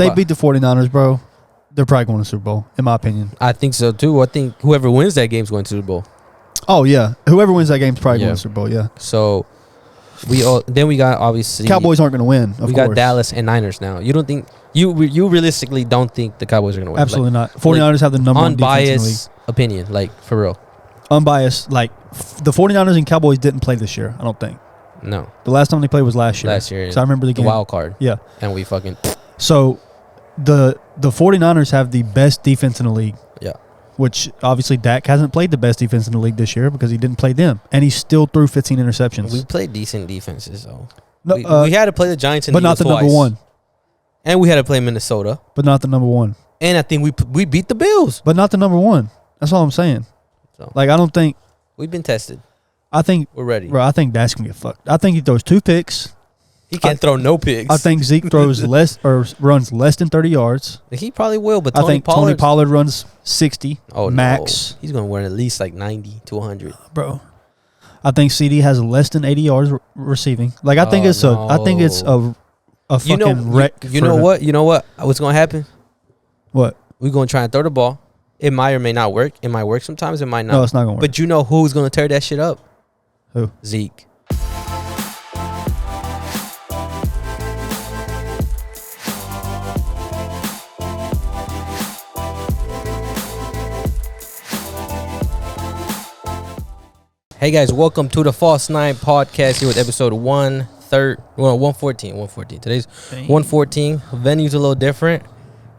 if they beat the 49ers, bro, they're probably going to the Super Bowl, in my opinion. I think so, too. I think whoever wins that game is going to the Super Bowl. Oh, yeah. Whoever wins that game is probably going to the Super Bowl, yeah. So, we got, obviously... Cowboys aren't going to win, of course. We got Dallas and Niners now. You don't think... You realistically don't think the Cowboys are going to win? Absolutely not. 49ers have the number one defense in the league. Unbiased opinion, like, for real. Unbiased. Like, the 49ers and Cowboys didn't play this year, I don't think. No. The last time they played was last year. So I remember the game. The wild card. Yeah. And we fucking... So, the 49ers have the best defense in the league. Yeah. Which, obviously, Dak hasn't played the best defense in the league this year because he didn't play them. And he still threw 15 interceptions. We played decent defenses, though. No, we had to play the Giants and but not the twice. number one. And we had to play Minnesota. But not the number one. And I think we beat the Bills. But not the number one. That's all I'm saying. So, like, I don't think... We've been tested. I think... We're ready. Bro, I think Dak's going to get fucked. I think he throws 2 picks. He can't throw no picks. I think Zeke throws runs less than 30 yards. He probably will, but Tony Pollard runs 60 max. No. He's going to run at least like 90 to 100. Bro. I think CD has less than 80 yards receiving. Like, I think it's a fucking wreck. You know what? What's going to happen? What? We're going to try and throw the ball. It might or may not work. It might work sometimes. It might not. No, it's not going to work. But you know who's going to tear that shit up? Who? Zeke. Hey guys, welcome to the False Nine podcast here with episode 114. Today's 114. Venue's a little different.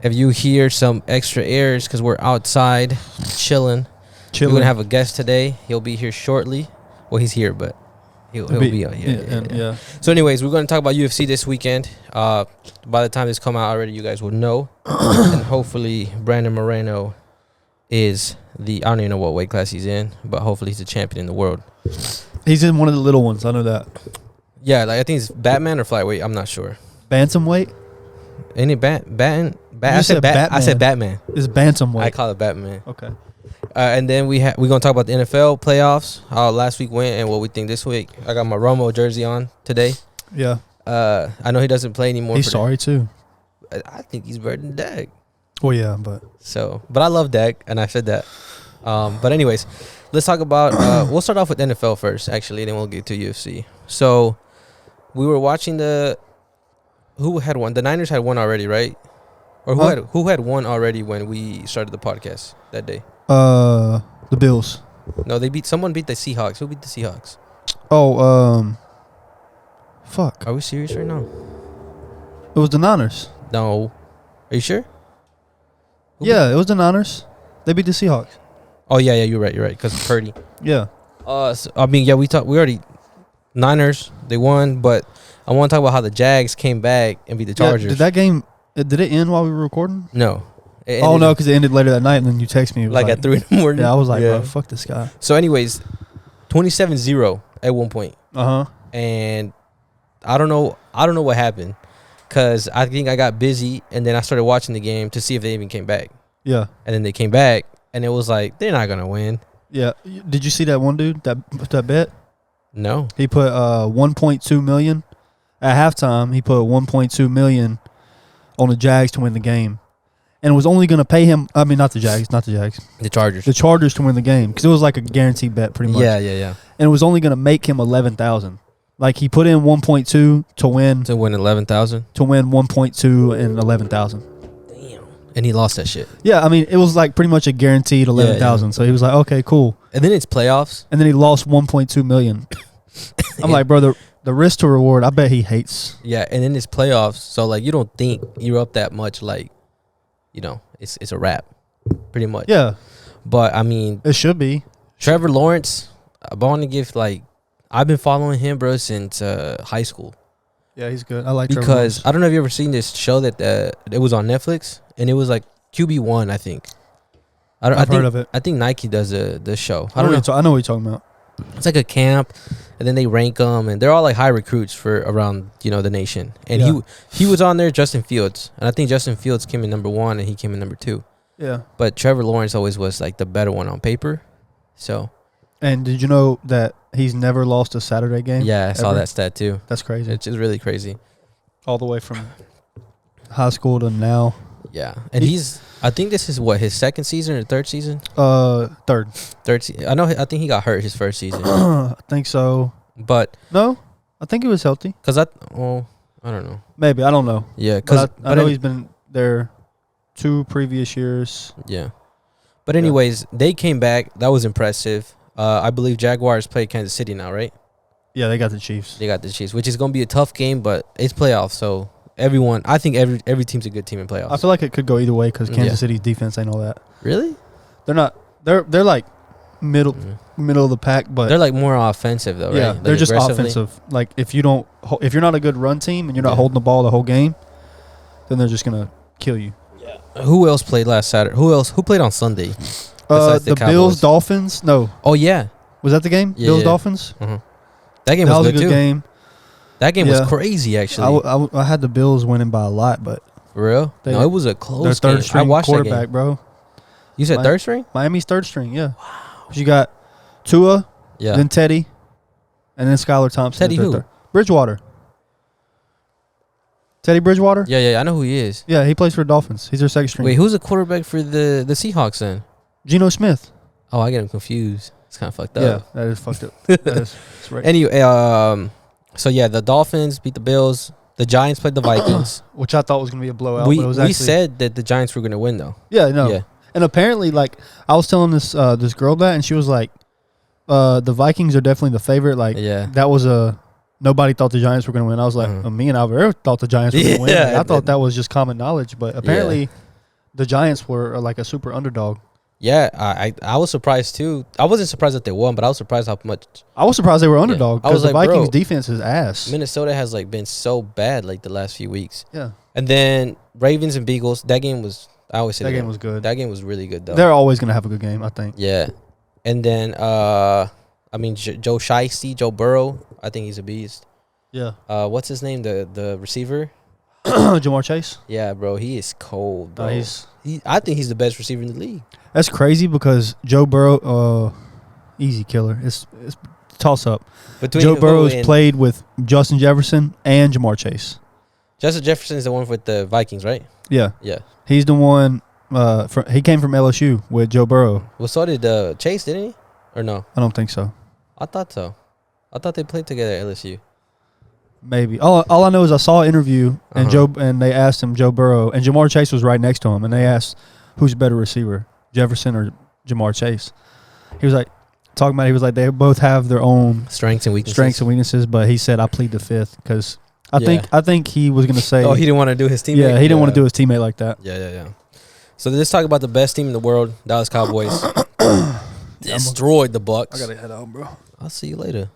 If you hear some extra airs because we're outside chilling. We're going to have a guest today. He'll be here shortly. Well, he's here, but he'll be out here. Yeah. So anyways, we're going to talk about UFC this weekend. By the time this come out already, you guys will know. And hopefully Brandon Moreno is I don't even know what weight class he's in, but hopefully he's a champion in the world. He's in one of the little ones. I know that. Yeah, like I think it's Batman or flyweight. I'm not sure. Bantamweight? Ain't it I said Batman. It's bantamweight. I call it Batman. Okay. And then we're gonna talk about the NFL playoffs. How last week went and what we think this week. I got my Romo jersey on today. Yeah. I know he doesn't play anymore. He's sorry too. I think he's better than Dak. Well, yeah, but I love Dak, and I said that. But anyways, let's talk about. We'll start off with NFL first, actually, then we'll get to UFC. So we were watching who had won? The Niners had won already, right? Or who had won already when we started the podcast that day? The Bills. No, someone beat the Seahawks. Who beat the Seahawks? Oh, fuck. Are we serious right now? It was the Niners. No. Are you sure? Yeah, it was the Niners. They beat the Seahawks. Oh yeah, you're right. Because of Purdy. Yeah. So, I mean, yeah, we already Niners. They won, but I want to talk about how the Jags came back and beat the Chargers. Yeah, did that game? Did it end while we were recording? No. No, because it ended later that night, and then you text me like at 3 in the morning. Yeah, I was like, bro, fuck this guy. So, anyways, 27-0 at one point. And I don't know what happened. Because I think I got busy, and then I started watching the game to see if they even came back. Yeah. And then they came back, and it was like, they're not going to win. Yeah. Did you see that one dude that bet? No. He put $1.2 million. At halftime, he put $1.2 million on the Jags to win the game. And it was only going to pay him, not the Jags. The Chargers. The Chargers to win the game. Because it was like a guaranteed bet pretty much. Yeah. And it was only going to make him $11,000. Like, he put in 1.2 to win. To win 11,000? To win 1.2 and 11,000. Damn. And he lost that shit. Yeah, I mean, it was like pretty much a guaranteed 11,000. Yeah. So he was like, okay, cool. And then it's playoffs. And then he lost 1.2 million. I'm like, bro, the risk to reward, I bet he hates. Yeah, and then it's playoffs. So, like, you don't think you're up that much, like, you know, it's a wrap. Pretty much. Yeah. But, I mean. It should be. Trevor Lawrence, I want to give, like, I've been following him, bro, since high school. Yeah, he's good. I like Trevor Lawrence. I don't know if you ever seen this show that it was on Netflix, and it was like QB1, I think. I've heard of it. I think Nike does the show. I know what you're talking about. It's like a camp, and then they rank them, and they're all like high recruits for around the nation. And he was on there, Justin Fields, and I think Justin Fields came in number 1, and he came in number 2. Yeah. But Trevor Lawrence always was like the better one on paper. So. And did you know that he's never lost a Saturday game? Yeah, I saw that stat too. That's crazy. It's just really crazy. All the way from high school to now. Yeah, and I think this is what, his second season or third season? Third. I think he got hurt his first season. I think so. But no, I think he was healthy. I don't know. Maybe, I don't know. Yeah, because I know he's been there 2 previous years. Yeah. But anyways, they came back. That was impressive. I believe Jaguars play Kansas City now, right? Yeah, they got the Chiefs. They got the Chiefs, which is going to be a tough game, but it's playoffs, so I think every team's a good team in playoffs. I feel like it could go either way because Kansas City's defense ain't all that. Really? They're not. They're like middle of the pack, but they're like more offensive though, right? Yeah, like they're just offensive. Like if you're not a good run team and you're not holding the ball the whole game, then they're just gonna kill you. Yeah. Who else played last Saturday? Who played on Sunday? The Bills Dolphins. No. Oh yeah. Was that the game? Yeah, Bills Dolphins. Uh-huh. That game was a good good too. game. That game was crazy actually. I had the Bills winning by a lot, but for real? No, it was a close their game. third string I watched quarterback, that game. bro. You said third string? Miami's third string. Yeah. Wow. You got Tua. Yeah. Then Teddy, and then Skylar Thompson. Teddy who? Bridgewater. Teddy Bridgewater? Yeah, I know who he is. Yeah, he plays for the Dolphins. He's their second string. Wait, who's the quarterback for the Seahawks then? Geno Smith. Oh, I get him confused. It's kind of fucked up. Yeah, that is fucked up. That's right. Anyway, so yeah, the Dolphins beat the Bills. The Giants played the Vikings. Which I thought was going to be a blowout. We but it was said that the Giants were going to win, though. Yeah, no. Yeah. And apparently, like, I was telling this girl that, and she was like, the Vikings are definitely the favorite. Like, that was nobody thought the Giants were going to win. I was like, me and Albert thought the Giants were going to win. Like, I thought that was just common knowledge. But apparently, the Giants were like a super underdog. Yeah, I was surprised too. I wasn't surprised that they won, but I was surprised how much. I was surprised they were underdog because the Vikings' bro, defense is ass. Minnesota has like been so bad like the last few weeks. Yeah. And then Ravens and Beagles. That game was. I always say that game was good. That game was really good though. They're always gonna have a good game, I think. Yeah. And then Joe Shiesty, Joe Burrow. I think he's a beast. Yeah. What's his name? The receiver. Jamar Chase. Yeah, bro, he is cold, bro. I think he's the best receiver in the league. That's crazy because Joe Burrow, easy killer. It's toss up. Joe Burrow has played with Justin Jefferson and Jamar Chase. Justin Jefferson is the one with the Vikings, right? Yeah. Yeah. He's the one. He came from LSU with Joe Burrow. Well, so did Chase, didn't he? Or no? I don't think so. I thought so. I thought they played together at LSU. Maybe. All I know is I saw an interview and they asked him Joe Burrow and Jamar Chase was right next to him and they asked who's a better receiver, Jefferson or Jamar Chase. He was like he was like they both have their own strengths and weaknesses, but he said I plead the fifth because I think he was gonna say he didn't want to do his teammate. Yeah, he didn't want to do his teammate like that. Yeah. So let's talk about the best team in the world, Dallas Cowboys. Destroyed the Bucks. I gotta head out, bro. I'll see you later.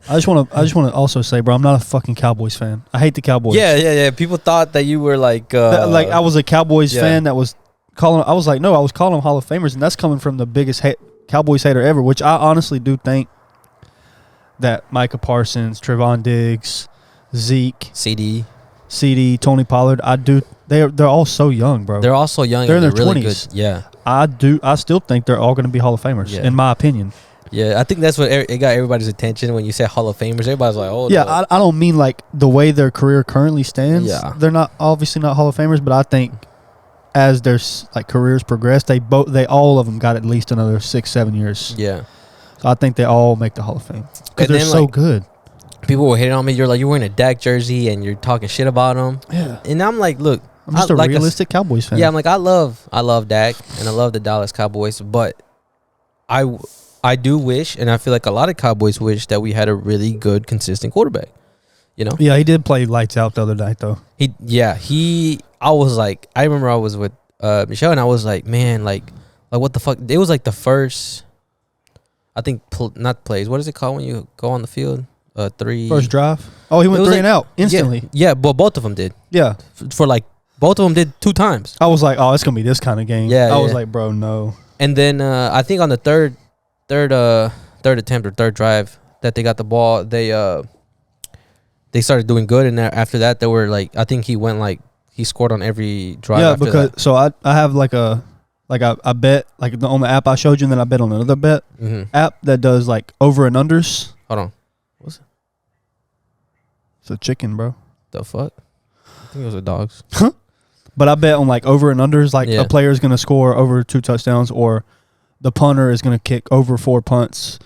I just want to also say, bro, I'm not a fucking Cowboys fan. I hate the Cowboys. Yeah. People thought that you were like like I was a Cowboys fan that was calling. I was like, no, I was calling them Hall of Famers, and that's coming from the biggest Cowboys hater ever. Which I honestly do think that Micah Parsons, Trevon Diggs, Zeke, CD, Tony Pollard. They're all so young, bro. They're all so young. They're in their really 20s. Good. Yeah, I still think they're all going to be Hall of Famers, in my opinion. Yeah, I think that's what it got everybody's attention when you say Hall of Famers. Everybody's like, oh, yeah. No. I don't mean like the way their career currently stands. Yeah, they're obviously not Hall of Famers, but I think as their like careers progress, they all of them got at least another 6-7 years. Yeah, so I think they all make the Hall of Fame because they're so good. People were hating on me. You're wearing a Dak jersey and you're talking shit about him. Yeah, and I'm like, look, I'm just a realistic Cowboys fan. Yeah, I'm like, I love Dak and I love the Dallas Cowboys, but I do wish, and I feel like a lot of Cowboys wish that we had a really good, consistent quarterback. You know? Yeah, he did play lights out the other night, though. I was like, I remember I was with Michelle, and I was like, man, like what the fuck? It was like the first, I think, not plays. What is it called when you go on the field? 3. First drive. Oh, he went 3 and out instantly. Yeah, but both of them did. Yeah, for like both of them did 2 times. I was like, oh, it's gonna be this kind of game. Yeah, I was like, bro, no. And then I think on the third attempt or third drive that they got the ball, they started doing good, and after that they were like, I think he scored on every drive. Yeah, after because that. So I have I bet like on the app I showed you, and then I bet on another bet app that does like over and unders. Hold on, what's it? It's a chicken, bro. The fuck? think it was the Dogs. But I bet on like over and unders, like a player is going to score over 2 touchdowns or the punter is going to kick over 4 punts.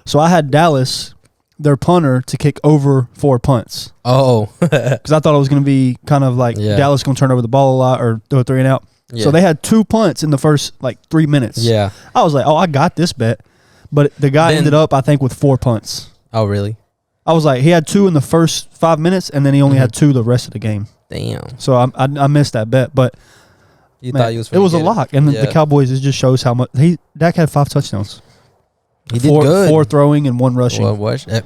So I had Dallas, their punter, to kick over 4 punts. Oh. Because I thought it was going to be kind of like Dallas going to turn over the ball a lot or throw a 3 and out. Yeah. So they had 2 punts in the first like 3 minutes. Yeah. I was like, oh, I got this bet. But the guy ended up, I think, with 4 punts. Oh, really? I was like, he had 2 in the first 5 minutes, and then he only had 2 the rest of the game. Damn. So I missed that bet, but you thought he was. It was a lock, and the Cowboys. It just shows how much Dak had 5 touchdowns. He did good. 4 throwing and 1 rushing,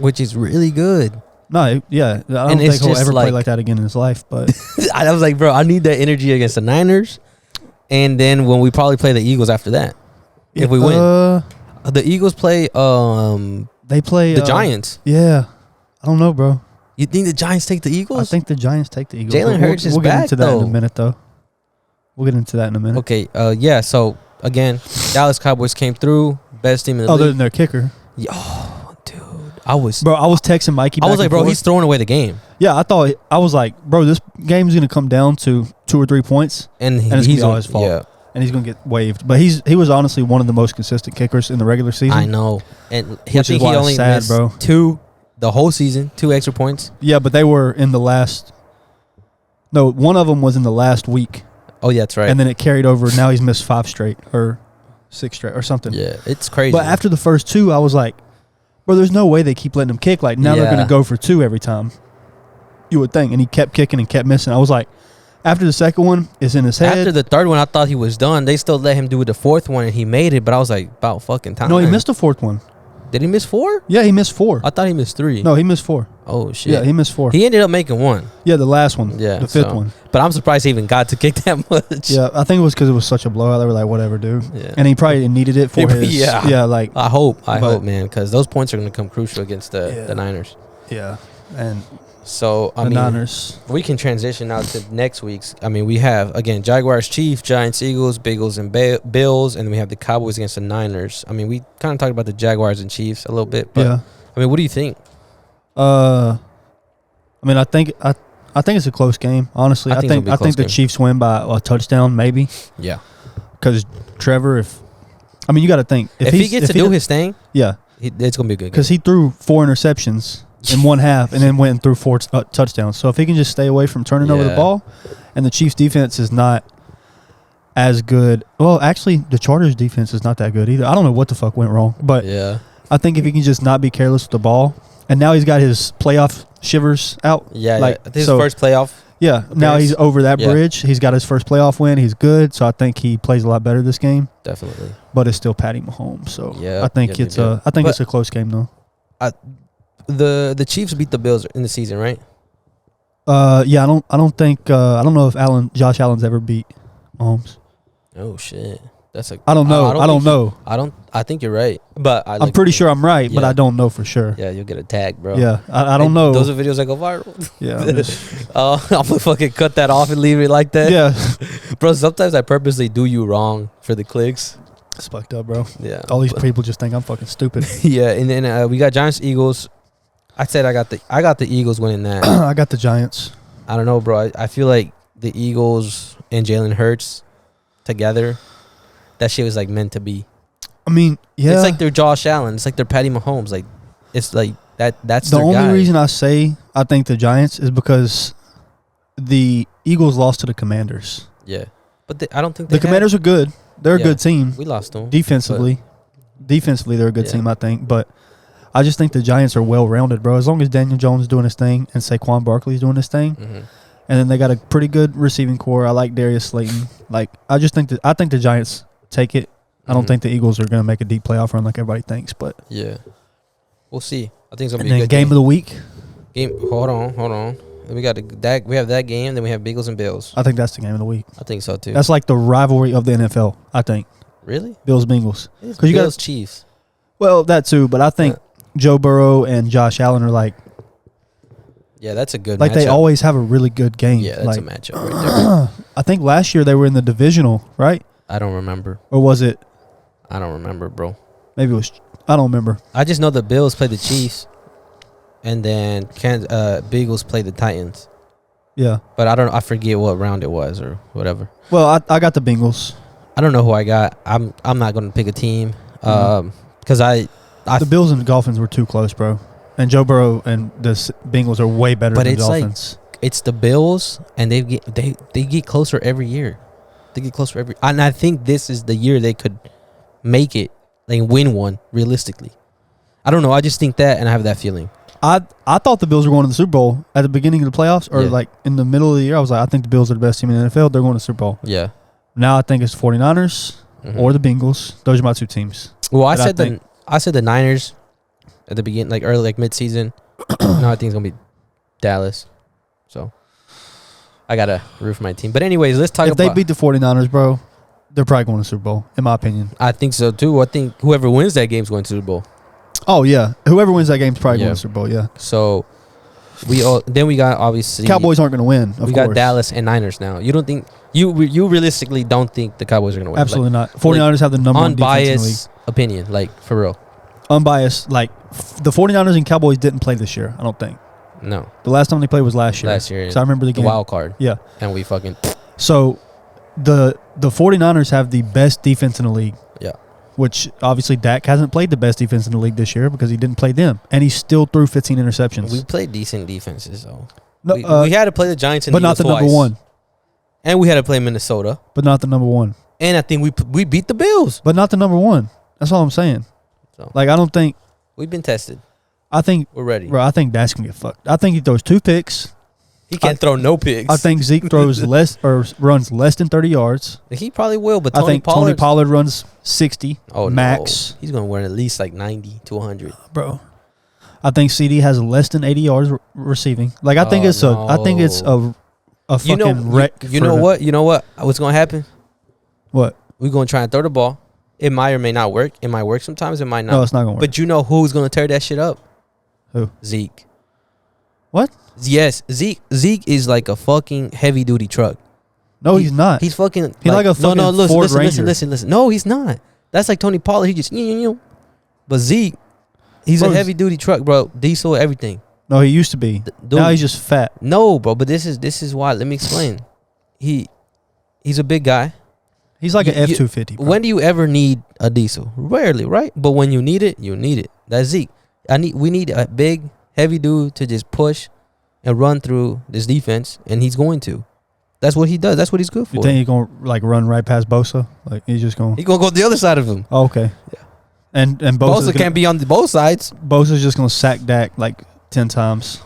which is really good. No, yeah, I don't think he'll ever play like that again in his life. But I was like, bro, I need that energy against the Niners, and then when we probably play the Eagles after that, if we win, the Eagles play. They play the Giants. Yeah, I don't know, bro. You think the Giants take the Eagles? I think the Giants take the Eagles. Jalen Hurts is back, We'll get into that in a minute, though. We'll get into that in a minute. Okay, yeah, so, again, Dallas Cowboys came through. Best team in the league. Other than their kicker. Oh, dude. I was texting Mikey back I was like, bro, he's throwing away the game. Yeah, I was like, bro, this game's going to come down to 2 or 3 points, and it's going to be all his fault. Yeah. And he's going to get waived. But he was honestly one of the most consistent kickers in the regular season. I know. And I think he only missed 2 the whole season, 2 extra points. Yeah, but they were in the last. No, one of them was in the last week. Oh, yeah, that's right. And then it carried over. Now he's missed 5 straight or 6 straight or something. Yeah, it's crazy. But after the first 2, I was like, bro, there's no way they keep letting him kick. Like, now they're going to go for 2 every time. You would think. And he kept kicking and kept missing. I was like, after the second one, it's in his head. After the third one, I thought he was done. They still let him do the 4th one, and he made it. But I was like, about fucking time. No, he missed the 4th one. Did he miss 4? Yeah, he missed 4. I thought he missed 3. No, he missed 4. Oh, shit. Yeah, he missed 4. He ended up making 1. Yeah, the last one. Yeah. The 5th one. But I'm surprised he even got to kick that much. Yeah, I think it was because it was such a blowout. They were like, whatever, dude. Yeah. And he probably needed it for his. Yeah, like. I hope, man, because those points are going to come crucial against the Niners. Yeah. And. So, I mean, Niners. We can transition now to next week's. I mean, we have, again, Jaguars, Chiefs, Giants, Eagles, Bengals, and Bills, and then we have the Cowboys against the Niners. I mean, we kind of talked about the Jaguars and Chiefs a little bit, but, I mean, what do you think? I mean, I think it's a close game, honestly. I think the Chiefs win by a touchdown, maybe. Yeah. Because Trevor, you got to think. If he gets to do his thing, it's going to be a good game. Because he threw 4 interceptions in one half and then went and threw 4 touchdowns. So if he can just stay away from turning over the ball, and the Chiefs defense is not as good. Well, actually, the Chargers defense is not that good either. I don't know what the fuck went wrong, but I think if he can just not be careless with the ball, and now he's got his playoff shivers out. Yeah, like his first playoff. Yeah, appearance. Now he's over that bridge. He's got his first playoff win. He's good, so I think he plays a lot better this game. Definitely. But it's still Patty Mahomes, so I think it's a close game though. The Chiefs beat the Bills in the season, right? Yeah, I don't know if Josh Allen's ever beat Mahomes. Oh shit. I don't know. I think you're right, but I'm pretty sure I'm right, but I don't know for sure. Yeah, you'll get a tag, bro. Yeah, I don't know. Those are videos that go viral. Yeah, I'm gonna fucking cut that off and leave it like that. Yeah, bro. Sometimes I purposely do you wrong for the clicks. It's fucked up, bro. Yeah, all these people just think I'm fucking stupid. Yeah, and then we got Giants Eagles. I said I got the Eagles winning that. I got the Giants. I don't know, bro. I feel like the Eagles and Jalen Hurts together, that shit was like meant to be. I mean, yeah. It's like they're Josh Allen. It's like they're Patty Mahomes. Like, it's like that's the their only guy. reason I say I think the Giants is because the Eagles lost to the Commanders. Yeah, but I don't think the Commanders are good. They're a good team. We lost them defensively. Defensively, they're a good team, I think. But I just think the Giants are well rounded, bro. As long as Daniel Jones is doing his thing and Saquon Barkley's doing his thing, and then they got a pretty good receiving core. I like Darius Slayton. Like, I think the Giants take it. I don't think the Eagles are going to make a deep playoff run like everybody thinks, but yeah, we'll see. I think it's going to be a good game of the week. Hold on. Then we have that game. Then we have Bengals and Bills. I think that's the game of the week. I think so too. That's like the rivalry of the NFL. I think. Really? Bills Bengals. Because you got Chiefs. Well, that too, but I think Joe Burrow and Josh Allen are like. Yeah, that's a good. Like matchup. They always have a really good game. Yeah, that's a matchup right there. I think last year they were in the divisional, right? I don't remember. Or was it? I don't remember, bro. Maybe it was. I don't remember. I just know the Bills played the Chiefs, and then Bengals played the Titans. Yeah. But I forget what round it was or whatever. Well, I got the Bengals. I don't know who I got. I'm not going to pick a team because the Bills and the Dolphins were too close, bro. And Joe Burrow and the Bengals are way better than the Dolphins. It's the Bills, and they get closer every year. They get closer and I think this is the year they could make it, like win one realistically. I don't know. I just think that, and I have that feeling. I thought the Bills were going to the Super Bowl at the beginning of the playoffs, or like in the middle of the year. I was like, I think the Bills are the best team in the NFL. They're going to the Super Bowl. Yeah. Now I think it's 49ers or the Bengals. Those are my two teams. Well, I said the Niners at the beginning, like early, like mid-season. Now I think it's gonna be Dallas. So I gotta root for my team. But anyways, let's talk about. If they beat the 49ers, bro, they're probably going to the Super Bowl, in my opinion. I think so too. I think whoever wins that game is going to the Super Bowl. Oh yeah, whoever wins that game is probably going to the Super Bowl. Yeah. So we got obviously Cowboys aren't going to win. We got Dallas and Niners now. You don't think you realistically don't think the Cowboys are going to win? Absolutely not. 49ers have the number one defense in the league. Unbiased opinion, like for real. Unbiased, like the 49ers and Cowboys didn't play this year. I don't think. No. The last time they played was last year. So I remember the game. Wild card. Yeah. And we fucking. So the 49ers have the best defense in the league. Yeah. Which obviously Dak hasn't played the best defense in the league this year because he didn't play them, and he still threw 15 interceptions. We played decent defenses though. No, we had to play the Giants and but not the twice. number one. And we had to play Minnesota, but not the number one. And I think we beat the Bills, but not the number one. That's all I'm saying. So like I don't think we've been tested. I think we're ready. Bro, I think Dak's gonna get fucked. I think he throws 2 picks. He can't throw no picks. I think Zeke throws less or runs less than 30 yards. He probably will, but Tony Pollard runs 60 max. No. He's going to run at least like 90 to 100. Bro. I think CD has less than 80 yards receiving. Like I think it's a fucking wreck. You know what? What's going to happen? What? We're going to try and throw the ball. It might or may not work. It might work sometimes. It might not. No, it's not going to work. But you know who's going to tear that shit up? Who? Zeke. What? Yes, Zeke is like a fucking heavy duty truck. No, he's not. He's fucking. He's like a fucking Ford Ranger. Listen. No, he's not. That's like Tony Pollard. He just But Zeke, he's a heavy duty truck, bro. Diesel, everything. No, he used to be. Dude, now he's just fat. No, bro. But this is why. Let me explain. He's a big guy. He's like an F-250. When do you ever need a diesel? Rarely, right? But when you need it, you need it. That's Zeke. We need a big, heavy dude to just push and run through this defense, and he's going to. That's what he does. That's what he's good for. You think he's going to like run right past Bosa? Like he's just going. He's going to go to the other side of him. Oh, okay. Yeah. And Bosa can't be on both sides. Bosa's just going to sack Dak like 10 times.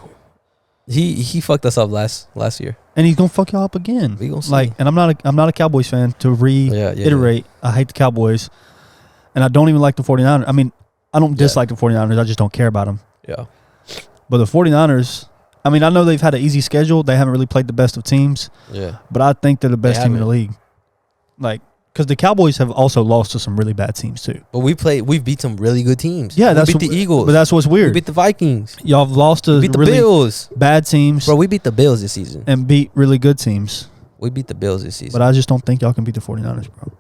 He fucked us up last year, and he's going to fuck y'all up again. We gonna see. Like, and I'm not a Cowboys fan. To reiterate, I hate the Cowboys, and I don't even like the 49ers. I mean, I don't dislike the 49ers. I just don't care about them. Yeah. But the 49ers, I mean, I know they've had an easy schedule. They haven't really played the best of teams. Yeah. But I think they're the best team in the league. Like, because the Cowboys have also lost to some really bad teams too. But we've beat some really good teams. Yeah, we beat the Eagles. But that's what's weird. We beat the Vikings. Y'all have lost to beat the really Bills. Bad teams. Bro, we beat the Bills this season. And beat really good teams. We beat the Bills this season. But I just don't think y'all can beat the 49ers, bro.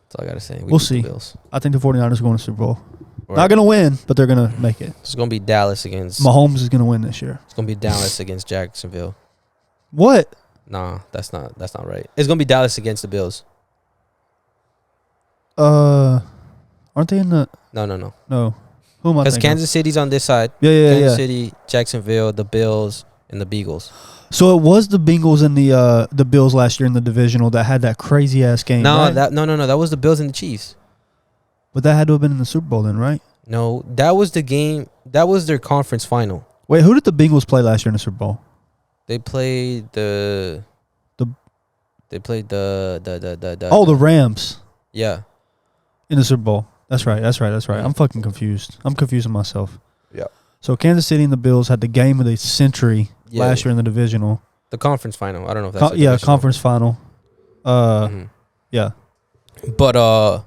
That's all I got to say. We'll see. I think the 49ers are going to Super Bowl. Right. Not going to win, but they're going to make it. It's going to be Dallas against... Mahomes is going to win this year. It's going to be Dallas against Jacksonville. What? Nah, that's not right. It's going to be Dallas against the Bills. Aren't they in the... No. Who am I thinking? Because Kansas City's on this side. Yeah. Kansas City, Jacksonville, the Bills, and the Beagles. So it was the Bengals and the Bills last year in the divisional that had that crazy ass game. No, right? No. That was the Bills and the Chiefs. But that had to have been in the Super Bowl then, right? No, that was the game. That was their conference final. Wait, who did the Bengals play last year in the Super Bowl? They played the Rams. Yeah. In the Super Bowl. That's right. I'm fucking confused. I'm confusing myself. Yeah. So Kansas City and the Bills had the game of the century last year in the divisional. The conference final. I don't know if that's conference final. Yeah. But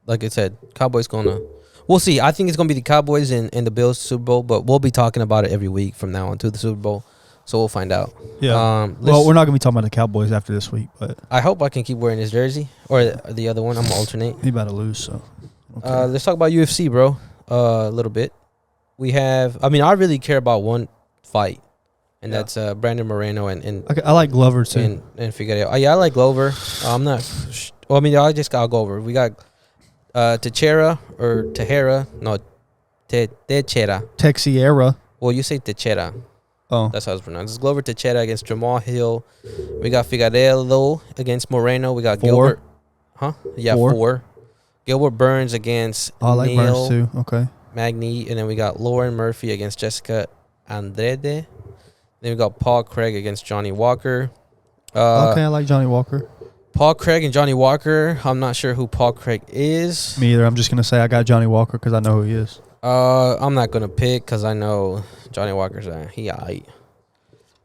like I said, Cowboys gonna. We'll see. I think it's gonna be the Cowboys and the Bills Super Bowl, but we'll be talking about it every week from now on to the Super Bowl. So we'll find out. Yeah. Well, we're not gonna be talking about the Cowboys after this week, but I hope I can keep wearing this jersey or the other one. I'm gonna alternate. He about to lose, so. Okay. Let's talk about UFC, bro. A little bit. We have. I mean, I really care about one fight, and that's Brandon Moreno and I like Glover too. And Figueroa. I like Glover. I'm not. Well, I mean, I'll go over. We got Teixeira or Tejera. No, Teixeira. Texiera. Well, you say Teixeira. Oh, that's how it's pronounced. It's Glover Teixeira against Jamal Hill. We got Figueroa against Moreno. We got 4. Gilbert. Huh? Yeah, 4. Gilbert Burns against I like Burns too. Okay. Magny, and then we got Lauren Murphy against Jessica Andrade. Then we got Paul Craig against Johnny Walker. Okay, I like Johnny Walker. Paul Craig and Johnny Walker. I'm not sure who Paul Craig is. Me either. I'm just gonna say I got Johnny Walker because I know who he is. I'm not gonna pick because I know Johnny Walker's he aight.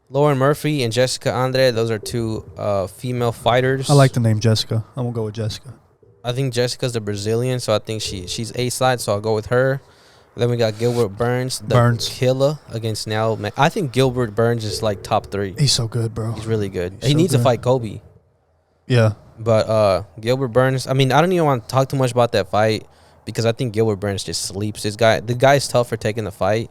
Lauren Murphy and Jessica Andrade. Those are 2 female fighters. I like the name Jessica. I'm gonna go with Jessica. I think Jessica's the Brazilian, so I think she's A side, so I'll go with her. Then we got Gilbert Burns, the killer against now. I think Gilbert Burns is like top 3. He's so good, bro. He's really good. He needs to fight Kobe. Yeah. But Gilbert Burns, I mean, I don't even want to talk too much about that fight because I think Gilbert Burns just sleeps. The guy's tough for taking the fight,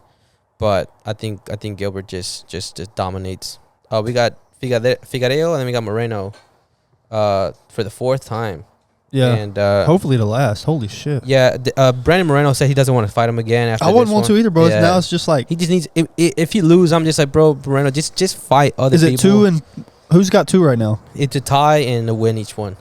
but I think Gilbert just dominates. We got Figueroa and then we got Moreno for the 4th time. Yeah, and hopefully to last. Holy shit. Yeah, Brandon Moreno said he doesn't want to fight him again. After I wouldn't want to either, bro. Yeah. Now it's just like he just needs. If he lose, I'm just like, bro, Moreno, just fight other people. Is it 2 and who's got 2 right now? It's a tie and a win each one.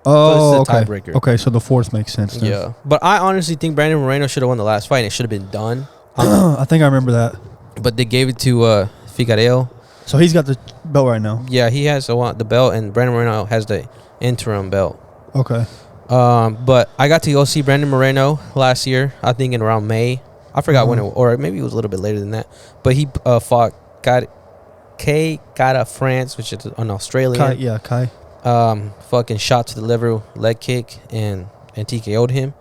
Oh, so okay. Tiebreaker. Okay, so the 4th makes sense. Then. Yeah, but I honestly think Brandon Moreno should have won the last fight. And it should have been done. I think I remember that. But they gave it to Figueroa. So he's got the belt right now. Yeah, he has the belt, and Brandon Moreno has the interim belt. Okay. But I got to go see Brandon Moreno last year, I think in around May. I forgot when or maybe it was a little bit later than that. But he fought Kara France, which is an Australian. Kai. Fucking shot to the liver, leg kick, and TKO'd him.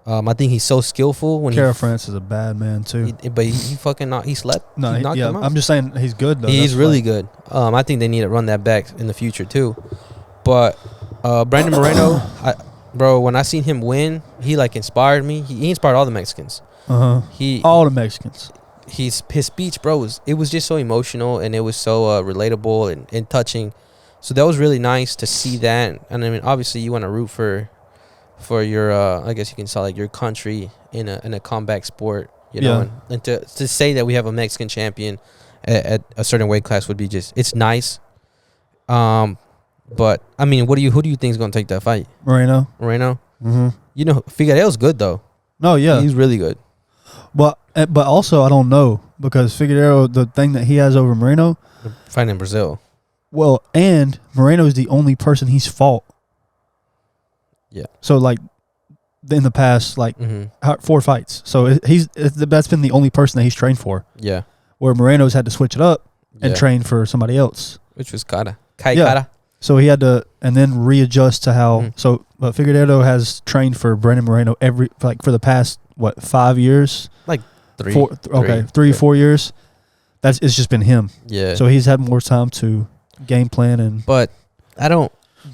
I think he's so skillful. When Kara France is a bad man too. But he fucking he slept. No, he knocked him out. I'm just saying he's good though. He's really good. I think they need to run that back in the future too. But Brandon Moreno, bro, when I seen him win, he like inspired me. He inspired all the Mexicans. All the Mexicans. His speech, bro, it was just so emotional and it was so relatable and touching. So that was really nice to see that. And I mean, obviously, you want to root for your, I guess you can say like your country in a combat sport, you know. And to say that we have a Mexican champion at a certain weight class would be it's nice. But I mean, who do you think is gonna take that fight? Moreno. Mm-hmm. You know, Figueroa's good though. No, yeah, he's really good. But also I don't know because Figueroa, the thing that he has over Moreno, fighting in Brazil. Well, and Moreno is the only person he's fought. Yeah. So like, in the past 4 fights, so that's been the only person that he's trained for. Yeah. Where Moreno's had to switch it up and train for somebody else, which was Kara. So he had to and then readjust to how. Mm-hmm. So, but Figueroa has trained for Brandon Moreno for the past 5 years, like 3. 4 years. It's just been him. Yeah. So he's had more time to game plan and. But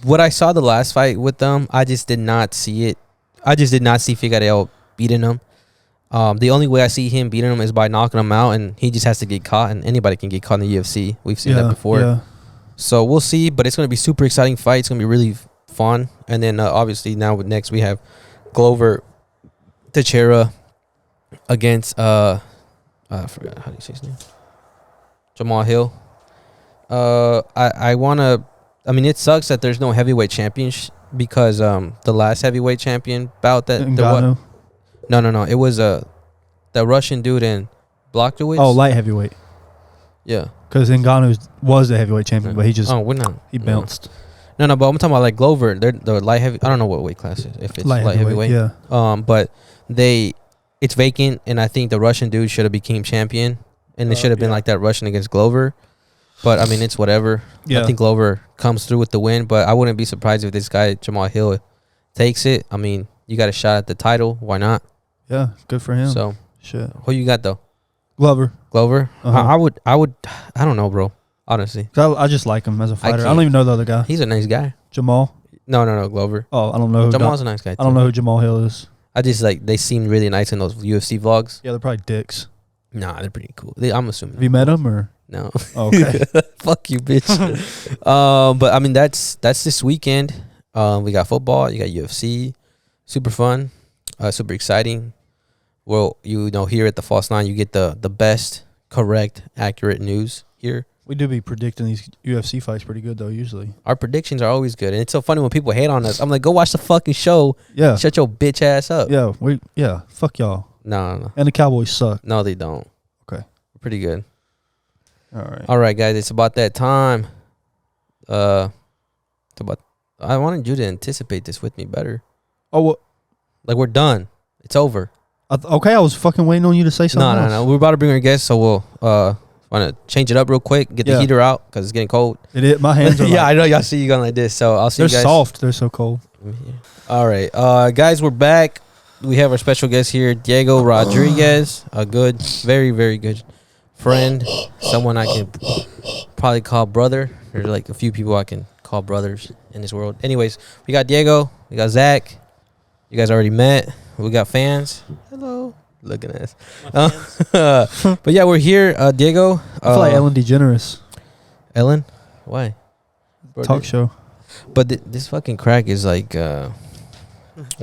what I saw the last fight with them, I just did not see it. I just did not see Figueroa beating him. The only way I see him beating him is by knocking him out, and he just has to get caught, and anybody can get caught in the UFC. We've seen that before. Yeah. So we'll see, but it's going to be super exciting fight. It's going to be really fun. And then obviously now next we have Glover Teixeira against I forgot how do you say his name? Jamal Hill. I want to. I mean, it sucks that there's no heavyweight champion because the last heavyweight champion bout that Ngannou. No. It was the Russian dude in Blachowicz. Oh, light heavyweight. Yeah. Because Ngannou was the heavyweight champion, but he just he bounced. No, but I'm talking about like Glover. They're light heavy. I don't know what weight class it is, if it's light heavyweight. Yeah. But it's vacant, and I think the Russian dude should have became champion, and it should have been like that Russian against Glover. But I mean, it's whatever. Yeah. I think Glover comes through with the win, but I wouldn't be surprised if this guy Jamal Hill takes it. I mean, you got a shot at the title. Why not? Yeah, good for him. So, shit. Who you got though? Glover. Uh-huh. I would. I don't know, bro. Honestly, I just like him as a fighter. I don't even know the other guy. He's a nice guy. Jamal. No, Glover. Oh, I don't know. Jamal's a nice guy too. I don't know who Jamal Hill is. I just they seem really nice in those UFC vlogs. Yeah, they're probably dicks. Nah, they're pretty cool. I'm assuming. Have you met him or? No. Okay. Fuck you, bitch. But I mean, that's this weekend. We got football. You got UFC. Super fun. Super exciting. Well, here at the False Nine, you get the best, correct, accurate news here. We do be predicting these UFC fights pretty good, though, usually. Our predictions are always good. And it's so funny when people hate on us. I'm like, go watch the fucking show. Yeah. Shut your bitch ass up. Yeah. Fuck y'all. No. And the Cowboys suck. No, they don't. Okay. We're pretty good. All right, guys. It's about that time. I wanted you to anticipate this with me better. Oh, well. Like, we're done. It's over. Okay, I was fucking waiting on you to say something else. No. We're about to bring our guests, so we'll want to change it up real quick. Get the heater out because it's getting cold. My hands are I know y'all see you going like this, so I'll see you guys. They're soft. They're so cold. All right. Guys, we're back. We have our special guest here, Diego Rodriguez, a good, very, very good friend, someone I can probably call brother. There's like a few people I can call brothers in this world. Anyways, we got Diego, we got Zach. You guys already met. We got fans. Hello. Looking at us. But yeah, we're here. Diego. I feel like Ellen DeGeneres. Ellen? Why? Talk show. But this fucking crack is like...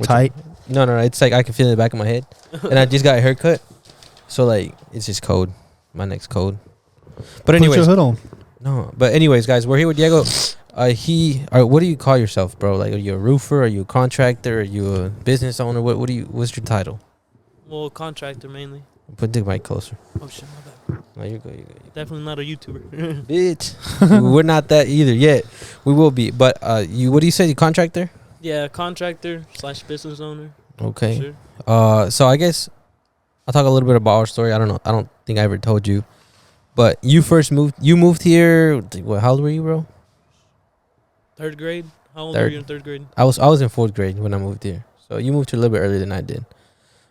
tight? No. It's like I can feel it in the back of my head. And I just got a haircut. So like, it's just cold. My neck's cold. But anyways. Put your hood on. No. But anyways, guys, we're here with Diego. What do you call yourself, bro? Like, are you a roofer? Are you a contractor? Are you a business owner? What's your title? Well, contractor mainly. Put the mic closer. Oh shit, my bad. No, you're good. Definitely not a YouTuber. Bitch. We're not that either yet. We will be. But what do you say? You contractor? Yeah, contractor / business owner. Okay. Sure. So I guess I'll talk a little bit about our story. I don't know. I don't think I ever told you. But you moved here. How old were you, bro? 3rd grade. How old were you in 3rd grade? I was in 4th grade when I moved here. So you moved here a little bit earlier than I did.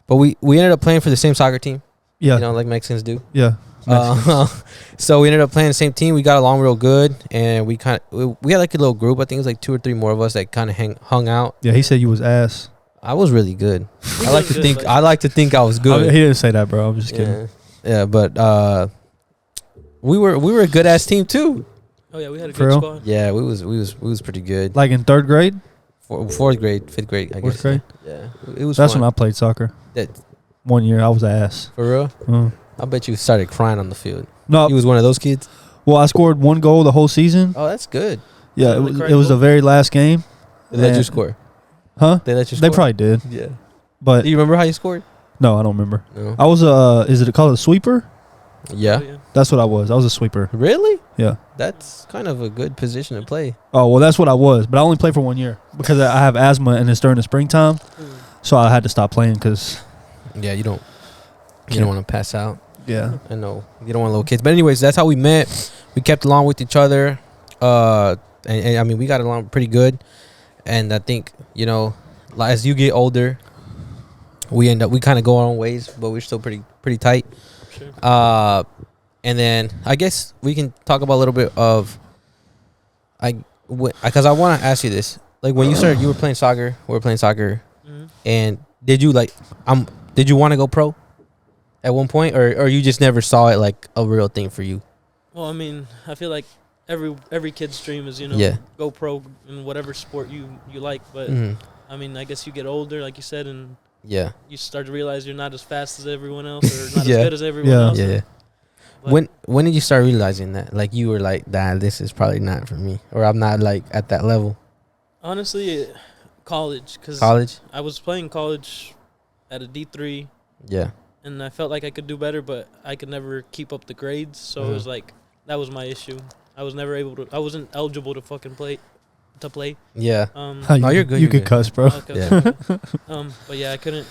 But we ended up playing for the same soccer team. Yeah. Like Mexicans do. Yeah. So we ended up playing the same team. We got along real good. And we had like a little group. I think it was like 2 or 3 more of us that kind of hung out. Yeah, he said you was ass. I was really good. I like to think I was good. He didn't say that, bro. I'm just kidding. Yeah, but we were a good ass team too. Oh yeah, we had a good squad. Yeah, we was pretty good. Like in 3rd grade? 4th grade, 5th grade, I guess. 4th grade? Yeah. It was That's fun. when I played soccer. That 1 year, I was ass. For real? I bet you started crying on the field. No. You was one of those kids? Well, I scored 1 goal the whole season. Oh, that's good. Yeah, it was the very last game. They let you score? Huh? They let you score? They probably did. Yeah. But do you remember how you scored? No, I don't remember. No. I was is it called a sweeper? Yeah. Oh, yeah. That's what I was. I was a sweeper. Really? Yeah. That's kind of a good position to play. Oh, well, that's what I was. But I only played for 1 year because I have asthma and it's during the springtime. So I had to stop playing because... Yeah, you don't want to pass out. Yeah. I know. You don't want little kids. But anyways, that's how we met. We kept along with each other. And I mean, we got along pretty good. And I think, as you get older, we kind of go our own ways, but we're still pretty tight. Sure. And then I guess we can talk about a little bit of because I want to ask you this. Like when you started, you were playing soccer. We were playing soccer, and did you want to go pro at one point, or you just never saw it like a real thing for you? Well, I mean, I feel like every kid's dream is go pro in whatever sport you like, but I mean, I guess you get older, like you said, and you start to realize you're not as fast as everyone else, or not as good as everyone else. Yeah. When did you start realizing that? Like you were like, "Nah, this is probably not for me," or I'm not like at that level. Honestly, college, because I was playing college at a D3. Yeah. And I felt like I could do better, but I could never keep up the grades. So it was like that was my issue. I was never able to. I wasn't eligible to fucking play. Yeah. No, you're good. You could cuss, bro. Okay, yeah. But yeah, I couldn't.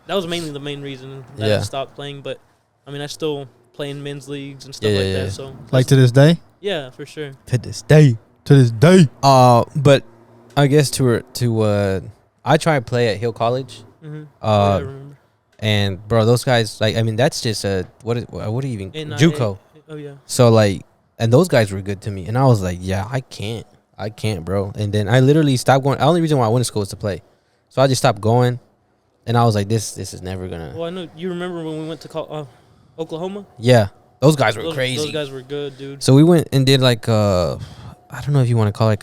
That was mainly the main reason that I stopped playing. But I mean, I still play in men's leagues and stuff like that. So like to this day. Yeah, for sure. To this day. But I guess I tried to play at Hill College. I remember. And bro, those guys, like, I mean, that's just what do you even JUCO? Oh yeah. So like, and those guys were good to me, and I was like, yeah, I can't, bro. And then I literally stopped going. The only reason why I went to school was to play, so I just stopped going, and I was like, this is never gonna. Well, I know you remember when we went to Oklahoma. Yeah. Those guys were crazy. Those guys were good, dude. So we went and did like I don't know if you want to call it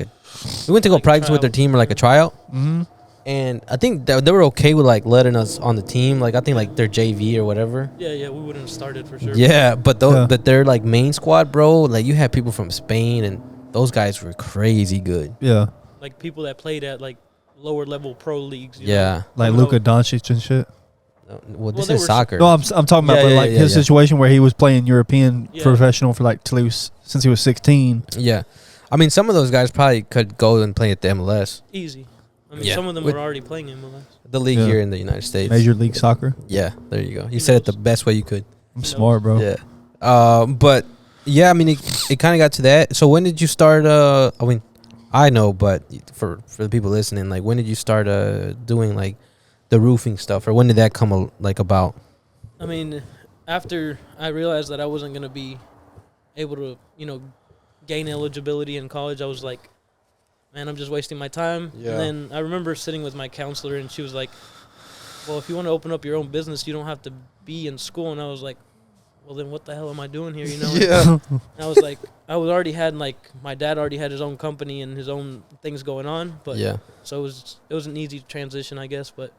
we went to go practice with their team or like a tryout. Mm-hmm. And I think they were okay with like letting us on the team. Like I think like their JV or whatever. Yeah, we wouldn't have started for sure. Yeah, but but their like main squad, bro. Like you had people from Spain, and those guys were crazy good. Yeah, like people that played at like lower level pro leagues. You know? Like Luka Doncic and shit. Well, this is soccer. No, I'm talking about his situation where he was playing European professional for like since he was 16. Yeah, I mean some of those guys probably could go and play at the MLS. Easy. I mean, some of them were already playing MLS. The league here in the United States. Major League Soccer. Yeah, there you go. You said it the best way you could. I'm smart, bro. Yeah. But, yeah, I mean, it kind of got to that. So when did you start, I mean, I know, but for the people listening, like, when did you start doing, like, the roofing stuff? Or when did that come, about? I mean, after I realized that I wasn't going to be able to, gain eligibility in college, I was like, man, I'm just wasting my time. Yeah. And then I remember sitting with my counselor, and she was like, well, if you want to open up your own business, you don't have to be in school. And I was like, well, then what the hell am I doing here, Yeah. And I was like, my dad already had his own company and his own things going on. But so it was an easy transition, I guess. But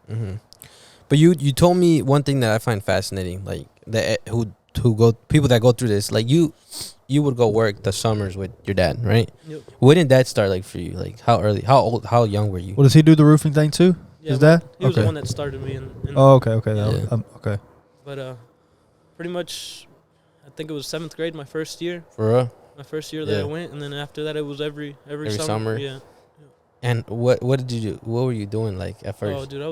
But you told me one thing that I find fascinating, like people that go through this, like you would go work the summers with your dad, right? Yep. When did that start, like, for you? Like, how early, how old, how young were you? Well, does he do the roofing thing too? Yeah, Is that? He was the one that started me. Okay. Okay. But pretty much, I think it was 7th grade, my first year. For real? My first year that I went, and then after that, it was every summer. Yeah. And what did you do? What were you doing, like, at first? Oh, dude, I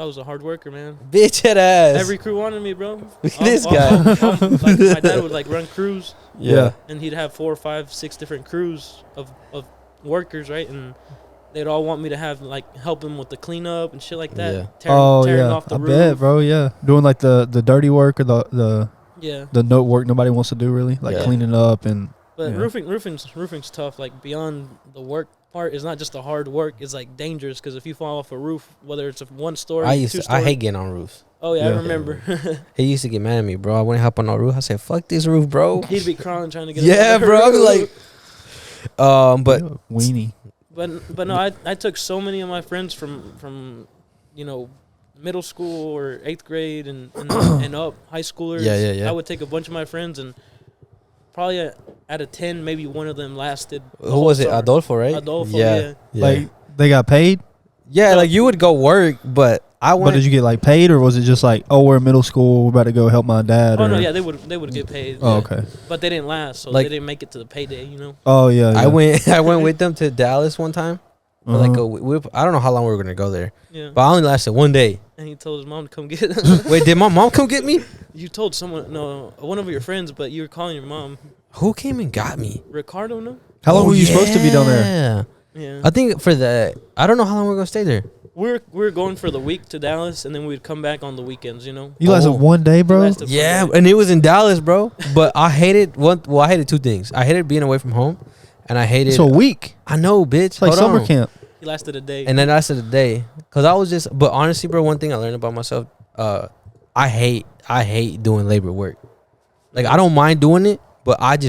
was a hard worker, man. Bitch head ass. Every crew wanted me, bro. Look at this guy. Like, my dad would like run crews. Yeah. And he'd have 4, 5, 6 different crews of workers, right? And they'd all want me to have like help them with the cleanup and shit like that. Yeah. Tearing off the roof. I bet, bro. Yeah, doing like the dirty work or the note work nobody wants to do, really, like cleaning up and. But roofing's tough. Like, beyond the work part, is not just the hard work. It's like dangerous, because if you fall off a roof, whether it's a 1-story, 2-story. I hate getting on roofs. Oh yeah, I remember. He used to get mad at me, bro. I wouldn't hop on no roof. I said, "Fuck this roof, bro." He'd be crawling trying to get. Yeah, bro. I'd be like, but weenie. But no, I took so many of my friends from middle school or 8th grade and up, high schoolers. Yeah. I would take a bunch of my friends, and probably out of 10, maybe one of them lasted. Who was it? Adolfo, right? Adolfo, yeah. Like, they got paid? Yeah, like, you would go work, but But did you get like paid, or was it just like, oh, we're in middle school, we're about to go help my dad? Oh no, yeah, they would get paid. Oh, okay. But they didn't last, so like, they didn't make it to the payday, Oh yeah. I went with them to Dallas one time. Like I don't know how long we were gonna go there. Yeah. But I only lasted one day. And he told his mom to come get him. Wait, did my mom come get me? You told one of your friends, but you were calling your mom. Who came and got me? Ricardo, no? How long were you supposed to be down there? Yeah. I think I don't know how long we're gonna stay there. We were going for the week to Dallas, and then we'd come back on the weekends, You lasted one day, bro? Yeah, and it was in Dallas, bro. But I hated I hated two things. I hated being away from home, and I hated... It's a week. I know, bitch. It's like summer camp. He lasted a day. And then I lasted a day. Because I was just... But honestly, bro, one thing I learned about myself, I hate doing labor work. Like, I don't mind doing it, but I'd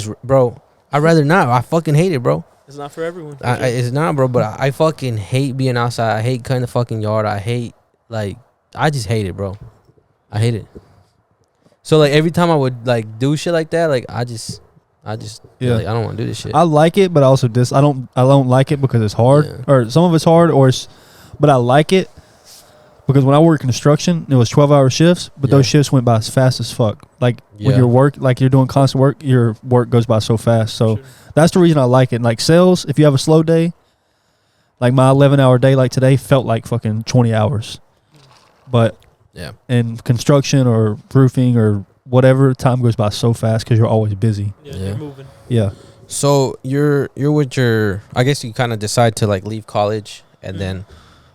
rather not. I fucking hate it, bro. It's not for everyone. It's not, bro, but I fucking hate being outside. I hate cutting the fucking yard. I just hate it, bro. I hate it. So, like, every time I would, like, do shit like that, like, I just like, I don't want to do this shit. I like it, but also I don't like it because it's hard, or some of it's hard, but I like it because when I worked construction, it was 12-hour shifts, but those shifts went by as fast as fuck. Like, when you're doing constant work, your work goes by so fast. So that's the reason I like it. Like, sales, if you have a slow day, like my 11-hour day, like today, felt like fucking 20 hours. But in construction or roofing or whatever, time goes by so fast because you're always busy. You're moving. Yeah. So you're with your, I guess you kind of decide to, like, leave college, and then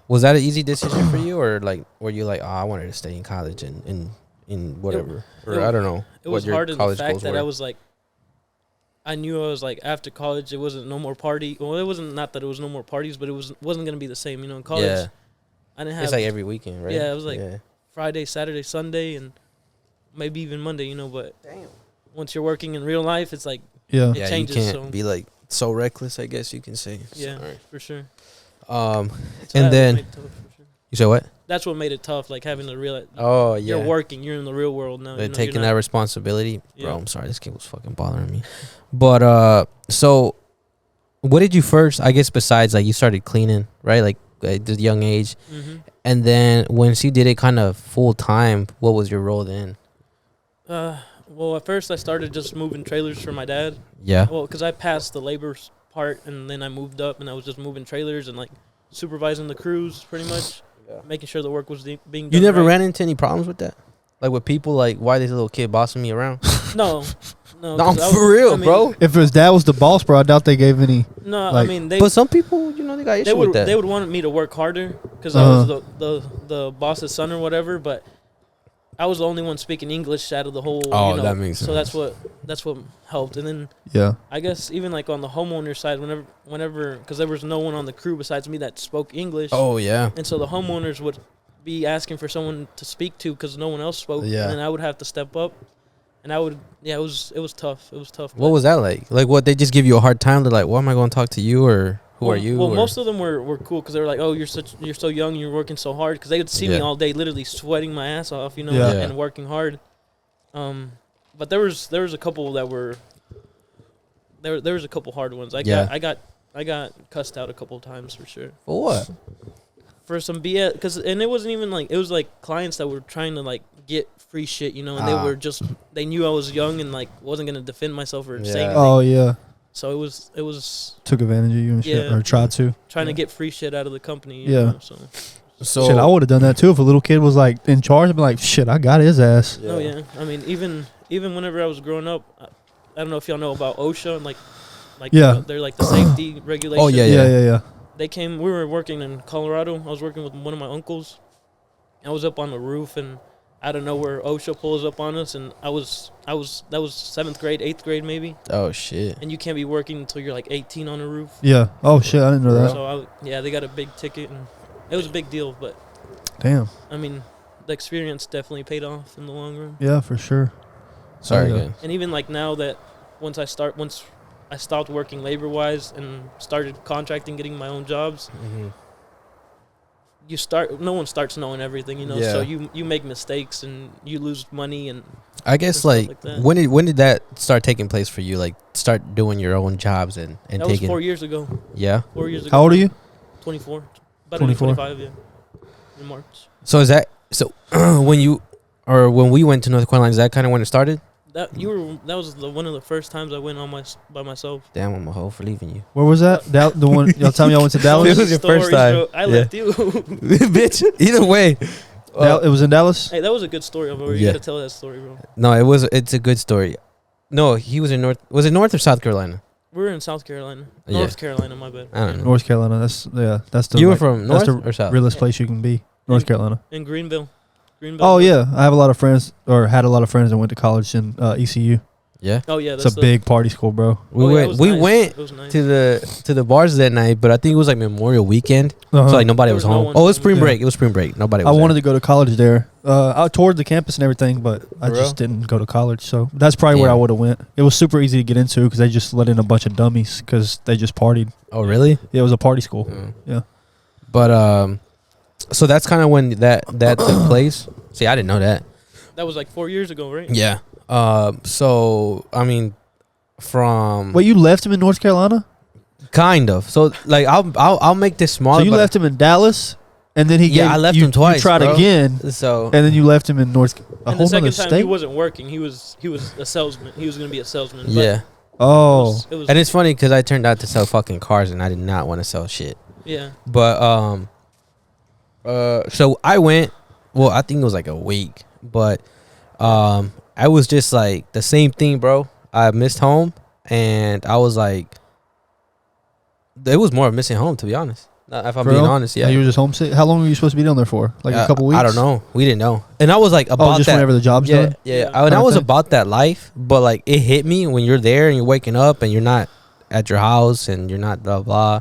was that an easy decision for you, or like were you like, oh, I wanted to stay in college and in whatever, I don't know. It was hard in the fact that I was like, I knew I was like, after college it wasn't no more party. Well, it wasn't, not that it was no more parties, but it wasn't gonna be the same. In college, I didn't have. It's like every weekend, right? Yeah, it was like Friday, Saturday, Sunday, and maybe even Monday. But once you're working in real life, it's like it changes. You can't be like so reckless, I guess you can say. Yeah, for sure. And then you said what? That's what made it tough, like having to realize. You're working. You're in the real world now. Taking that responsibility, bro. I'm sorry, this kid was fucking bothering me. But so, what did you first? I guess besides like you started cleaning, right? Like at the young age, and then once you did it kind of full time, what was your role then? Well, at first I started just moving trailers for my dad. Yeah. Well, because I passed the labor part, and then I moved up, and I was just moving trailers and like supervising the crews, pretty much, making sure the work was being done. You never ran into any problems with that, like with people like, why this little kid bossing me around? No, I'm for real, bro. If his dad was the boss, bro, I doubt they gave any. No, like, I mean, but some people, they got issues with that. They would want me to work harder because I was the boss's son or whatever, but I was the only one speaking English out of the whole. That makes sense. So that's what helped. And then I guess even like on the homeowner side, whenever because there was no one on the crew besides me that spoke English. Oh yeah. And so the homeowners would be asking for someone to speak to because no one else spoke. Yeah. And then I would have to step up, and I would. Yeah, it was tough. It was tough. What was that like? Like what, they just give you a hard time? They're like, "Why am I going to talk to you?" Or who are you? Well, most of them were cool because they were like, "Oh, you're so young, you're working so hard." Because they would see me all day, literally sweating my ass off, and working hard. But there was a couple that were there was a couple hard ones. I got cussed out a couple of times for sure. For what? For some BS, and it wasn't even like, it was like clients that were trying to like get free shit, and they knew I was young and like wasn't gonna defend myself or say anything. Oh yeah. So it was took advantage of you and shit, or tried to. Trying to get free shit out of the company. So shit, I would have done that too if a little kid was like in charge. I'd be like, shit, I got his ass. Yeah. Oh yeah. I mean, even whenever I was growing up, I don't know if y'all know about OSHA and like they're like the safety regulations. Oh yeah. We were working in Colorado. I was working with one of my uncles. I was up on the roof, and out of nowhere, OSHA pulls up on us, and that was 7th grade, 8th grade maybe. Oh shit! And you can't be working until you're like 18 on the roof. Yeah. Oh shit! I didn't know that. So they got a big ticket, and it was a big deal. But damn. I mean, the experience definitely paid off in the long run. Yeah, for sure. Sorry. And even like now that once I stopped working labor-wise and started contracting, getting my own jobs, no one starts knowing everything, so you make mistakes and you lose money. And I guess like when did that start taking place for you, like start doing your own jobs and that taking? Was 4 years ago. 4 years ago. How old are you? 24. About 24. 25, in March. So is that when we went to North Carolina, is that kind of when it started? That was one of the first times I went by myself. Damn, I'm a hoe for leaving you. Where was that? The one y'all tell me y'all went to Dallas. It was your first time. I left you, bitch. Either way, it was in Dallas. Hey, that was a good story, bro. You gotta tell that story, bro. No, it's a good story. No, he was in North. Was it North or South Carolina? We were in South Carolina. North Carolina, my bad. I don't know. North Carolina. That's the. You were from North or South? Realest place you can be. North Carolina. In Greenville. Oh yeah, I have a lot of friends, or had a lot of friends that went to college in ECU. Yeah. Oh yeah, it's a big party school, bro. We went to the bars that night, but I think it was like Memorial Weekend, so like nobody was home. It was spring break. It was spring break. Nobody was. I wanted to go to college there. I toured the campus and everything, but I just didn't go to college. So that's probably where I would have went. It was super easy to get into because they just let in a bunch of dummies because they just partied. Oh really? Yeah, it was a party school. Yeah. But so that's kind of when that took place. See, I didn't know that. That was like 4 years ago, right? Yeah. So I mean, from you left him in North Carolina? Kind of. So like, I'll make this smaller. So you left him in Dallas, and then I left him twice. You tried again, so and then you left him in North. And the second time he wasn't working. He was a salesman. He was gonna be a salesman. Yeah. Oh. And it's funny because I turned out to sell fucking cars, and I did not want to sell shit. Yeah. But so I went. Well, I think it was like a week, but I was just like the same thing, bro. I missed home, and I was like, it was more of missing home, to be honest. If I'm being honest, yeah. You were just homesick. How long were you supposed to be down there for? Like a couple weeks? I don't know. We didn't know, and I was like about just that. Whenever the job's done. Yeah. And I was about that life, but like it hit me when you're there and you're waking up and you're not at your house and you're not blah blah.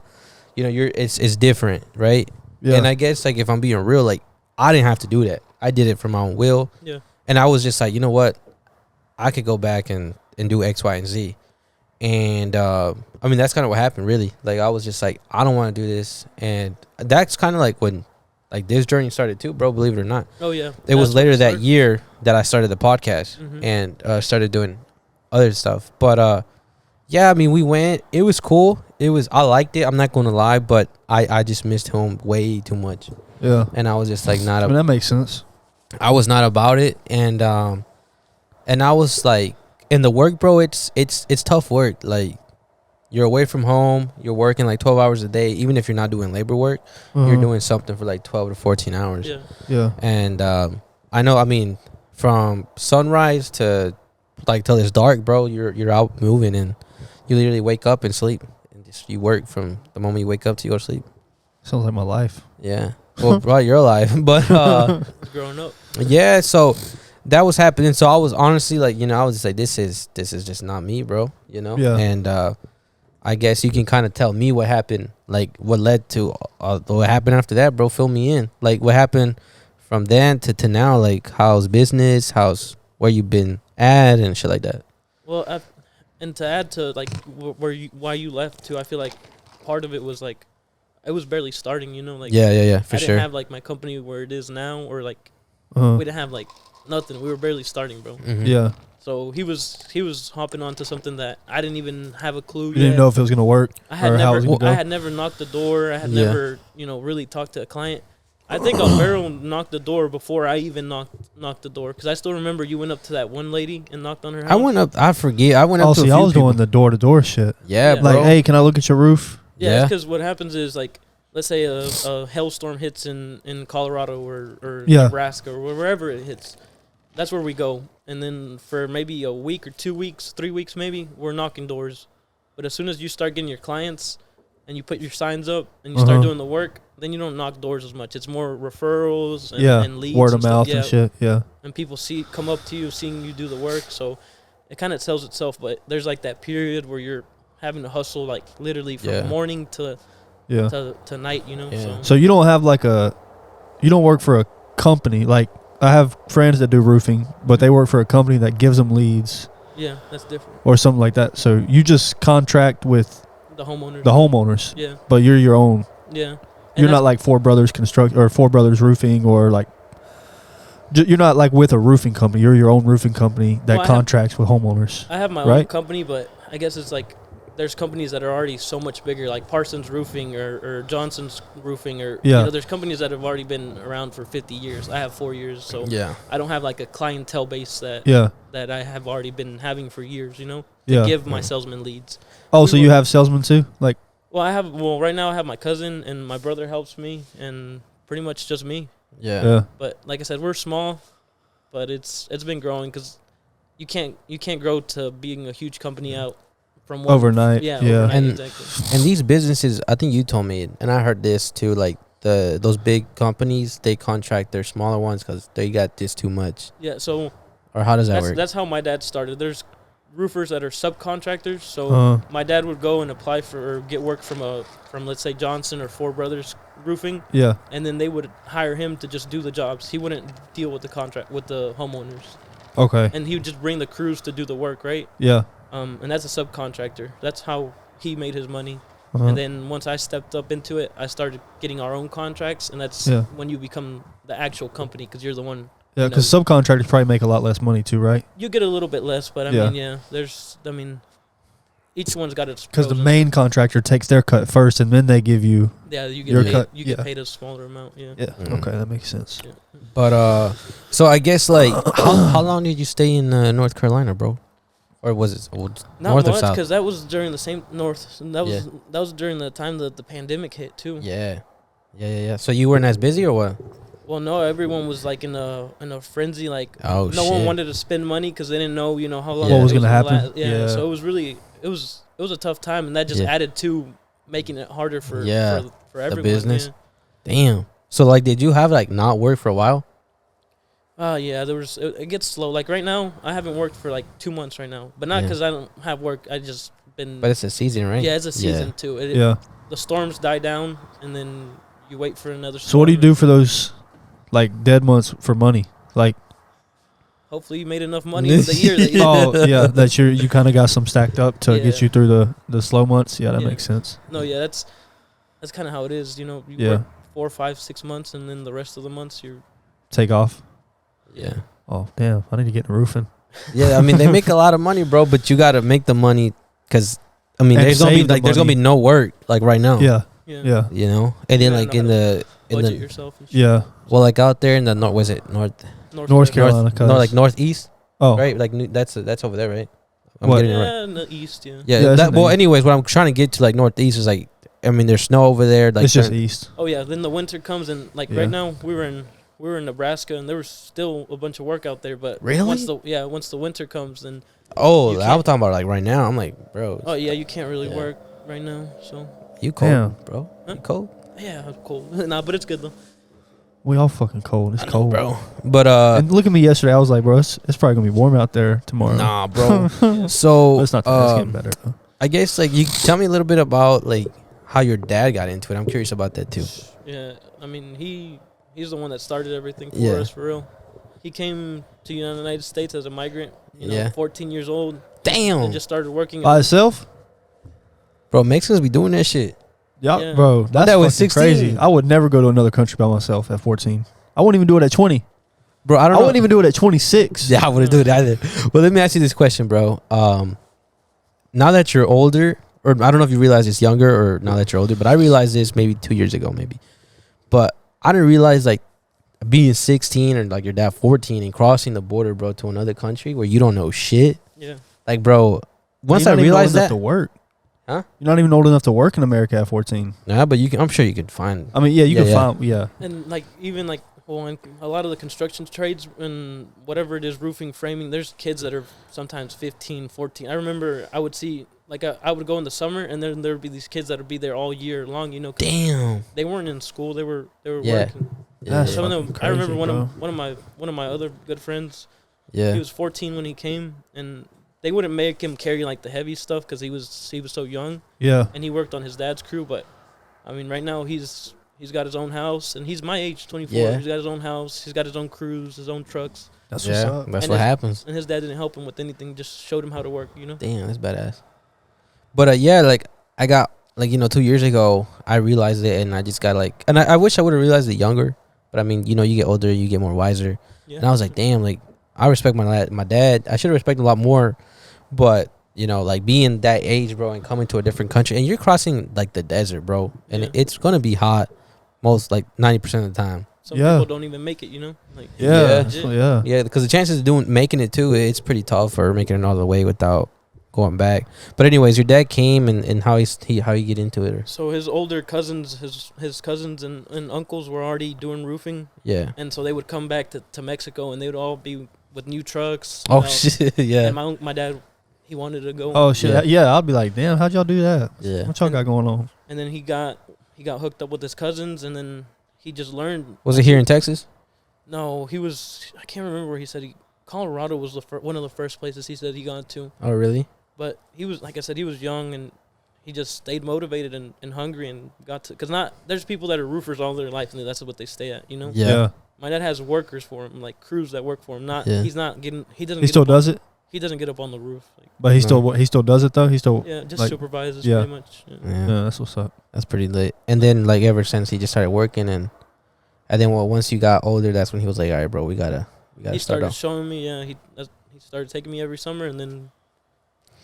It's different, right? Yeah. And I guess like if I'm being real, like I didn't have to do that. I did it for my own will. Yeah. And I was just like, you know what? I could go back and and do X, Y, and Z. And I mean, that's kind of what happened, really. Like, I was just like, I don't want to do this. And that's kind of like when, like, this journey started too, bro, believe it or not. Oh, yeah. It was later that year that I started the podcast and started doing other stuff. But, yeah, I mean, we went. It was cool. I liked it. I'm not going to lie, but I just missed home way too much. Yeah. And I was just like, not. I mean, that makes sense. I was not about it. And I was like, in the work, bro, it's tough work. Like, you're away from home. You're working like 12 hours a day. Even if you're not doing labor work, you're doing something for like 12 to 14 hours. Yeah. Yeah. And I know, I mean, from sunrise to like till it's dark, bro, you're out moving, and you literally wake up and sleep. And just you work from the moment you wake up till you go to sleep. Sounds like my life. Yeah. Well, bro, your life. But growing up. Yeah, so that was happening. So I was honestly like, you know, I was just like, this is just not me, bro. You know? Yeah. And I guess you can kind of tell me what happened, like what led to what happened after that, bro. Fill me in. Like, what happened from then to now? Like, how's business? Where you been at and shit like that? Well, and to add to like why you left too, I feel like part of it was like it was barely starting, you know, like yeah, for sure. I didn't have like my company where it is now, or like we didn't have like nothing. We were barely starting, bro. Mm-hmm. Yeah. So he was hopping onto something that I didn't even have a clue. You didn't know if it was gonna work. I had never knocked the door. I had never, you know, really talked to a client. I think Alvaro knocked the door before I even knocked the door, because I still remember you went up to that one lady and knocked on her house. I went up. I forget. I went up. I was doing the door to door shit. Yeah, like, hey, can I look at your roof? Yeah, because what happens is, like, let's say a hailstorm hits in Colorado or Nebraska or wherever it hits. That's where we go. And then for maybe a week or 2 weeks, 3 weeks maybe, we're knocking doors. But as soon as you start getting your clients and you put your signs up and you start doing the work, then you don't knock doors as much. It's more referrals and leads. Word of mouth and shit, And people come up to you seeing you do the work. So it kind of sells itself. But there's like that period where you're having to hustle, like literally from morning to night, you know. Yeah. So you don't have like you don't work for a company. Like, I have friends that do roofing, but they work for a company that gives them leads. Yeah, that's different. Or something like that. So you just contract with the homeowners. The homeowners. Yeah. But you're your own. Yeah. You're not like Four Brothers Construct or Four Brothers Roofing, or like you're not like with a roofing company. You're your own roofing company that contracts with homeowners. I have my own company, but I guess it's like there's companies that are already so much bigger, like Parsons Roofing or Johnson's Roofing, or you know, there's companies that have already been around for 50 years. I have 4 years, so I don't have like a clientele base that I have already been having for years, you know, to give my salesman leads. Oh, so you have salesmen too? Like, well, right now I have my cousin and my brother helps me, and pretty much just me. Yeah. But like I said, we're small, but it's been growing, because you can't grow to being a huge company out from overnight. Overnight, and exactly. And these businesses, I think you told me, and I heard this too, like those big companies, they contract their smaller ones because they got this too much. Yeah. So. Or how does that work? That's how my dad started. There's roofers that are subcontractors. So my dad would go and apply for or get work from let's say Johnson or Four Brothers Roofing. Yeah. And then they would hire him to just do the jobs. He wouldn't deal with the contract with the homeowners. Okay. And he would just bring the crews to do the work, right? Yeah. And that's a subcontractor. That's how he made his money. And then once I stepped up into it, I started getting our own contracts, and that's when you become the actual company, because you're the one. Yeah, because subcontractors probably make a lot less money too, right? You get a little bit less, but I mean, each one's got its. Because the main contractor takes their cut first, and then they give you. Yeah, you get your paid, cut. You get paid a smaller amount. Yeah. Yeah. Okay, that makes sense. Yeah. But so I guess like how long did you stay in North Carolina, bro? Or was it not north much, or south? because that was during the same north. That was during the time that the pandemic hit too. Yeah. So you weren't as busy or what? Well, no, everyone was like in a frenzy. Like, no one wanted to spend money because they didn't know, how long what was going to happen. So it was really it was a tough time, and that just added to making it harder for everyone. The business. Damn. So like, did you have like not work for a while? Yeah, there was. It gets slow. Like right now, I haven't worked for like 2 months right now, but not because I don't have work. I just been. But it's a season, right? Yeah, it's a season too. The storms die down, and then you wait for another storm. So what do you do for those, like, dead months for money? Like, hopefully you made enough money in the year that you that you kind of got some stacked up to get you through the slow months. Yeah, that makes sense. No, that's kind of how it is. You know, you work 4, 5, 6 months, and then the rest of the months you take off. Yeah. Oh damn! I need to get in roofing. Yeah, I mean they make a lot of money, bro, but you got to make the money because I mean there's gonna be no work like right now. Yeah. You know, and then like in the yourself. And shit. Yeah. Well, like out there in the North Carolina, like northeast. Oh, right. Like that's over there, right? I'm getting it right. In the east. Yeah. Well, anyways, what I'm trying to get to like northeast is like, I mean, there's snow over there. Like it's just east. Oh yeah. Then the winter comes and like right now we were in Nebraska and there was still a bunch of work out there. But really, once the winter comes, then I was talking about like right now. I'm like, bro. Oh yeah, you can't really work right now. So you cold, bro? Huh? You cold? Yeah, I'm cold. Nah, but it's good though. We all fucking cold. It's cold, bro. But and look at me yesterday. I was like, bro, it's probably gonna be warm out there tomorrow. Nah, bro. So it's not. It's getting better. Though. I guess like you tell me a little bit about like how your dad got into it. I'm curious about that too. Yeah, I mean he's the one that started everything for us for real. He came to the United States as a migrant. 14 years old. Damn. And just started working by himself. Bro, Mexicans be doing that shit. Yeah, bro, that was 16. Crazy. I would never go to another country by myself at 14. I wouldn't even do it at 20. Bro, I wouldn't even do it at 26. Yeah, I wouldn't do it either. But let me ask you this question, bro. Now that you're older, or I don't know if you realize this younger or now that you're older, but I realized this maybe 2 years ago, maybe. But I didn't realize like being 16 or like your dad 14 and crossing the border, bro, to another country where you don't know shit. Yeah. Like, bro, once I realized that to work. Huh? You're not even old enough to work in America at 14. Nah, but I'm sure you could find. I mean, you can find. Yeah. And like even like in a lot of the construction trades and whatever it is, roofing, framing. There's kids that are sometimes 15, 14. I remember I would see like I would go in the summer and then there would be these kids that would be there all year long. Damn. They weren't in school. They were working. Yeah. Some of them. Crazy, I remember one of my other good friends. Yeah. He was 14 when he came and. They wouldn't make him carry like the heavy stuff because he was so young. Yeah. And he worked on his dad's crew, but I mean, right now he's got his own house, and he's my age, 24. Yeah. He's got his own house. He's got his own crews, his own trucks. That's what's up. That's what happens. And his dad didn't help him with anything; just showed him how to work. Damn, that's badass. But like I got like 2 years ago, I realized it, and I just got like, and I wish I would have realized it younger. But I mean, you get older, you get more wiser. Yeah. And I was like, damn, like I respect my dad. I should have respected a lot more. But, like being that age, bro, and coming to a different country, and you're crossing like the desert, bro, and it's going to be hot most like 90% of the time. Some people don't even make it, Like, yeah, because the chances of making it too, it's pretty tough for making it all the way without going back. But anyways, your dad came and how he get into it? So his older cousins, his cousins and uncles were already doing roofing. Yeah. And so they would come back to Mexico, and they would all be with new trucks. Oh, shit, yeah. And my dad... He wanted to go. Oh shit! Yeah, I'll be like, damn, how'd y'all do that? Yeah, what y'all got going on? And then he got hooked up with his cousins, and then he just learned. Was it here in Texas? No, he was. I can't remember where he said Colorado was one of the first places he said he got to. Oh really? But he was, like I said, he was young and he just stayed motivated and hungry and got to. There's people that are roofers all their life and that's what they stay at. Yeah. My dad has workers for him, like crews that work for him. He's not getting. He doesn't. He still does it. He doesn't get up on the roof. But he still does it though. He still just supervises pretty much. Yeah, that's what's up. That's pretty lit. And then like ever since he just started working and then once you got older, that's when he was like, all right, bro, we gotta. He started showing me. Yeah, he started taking me every summer, and then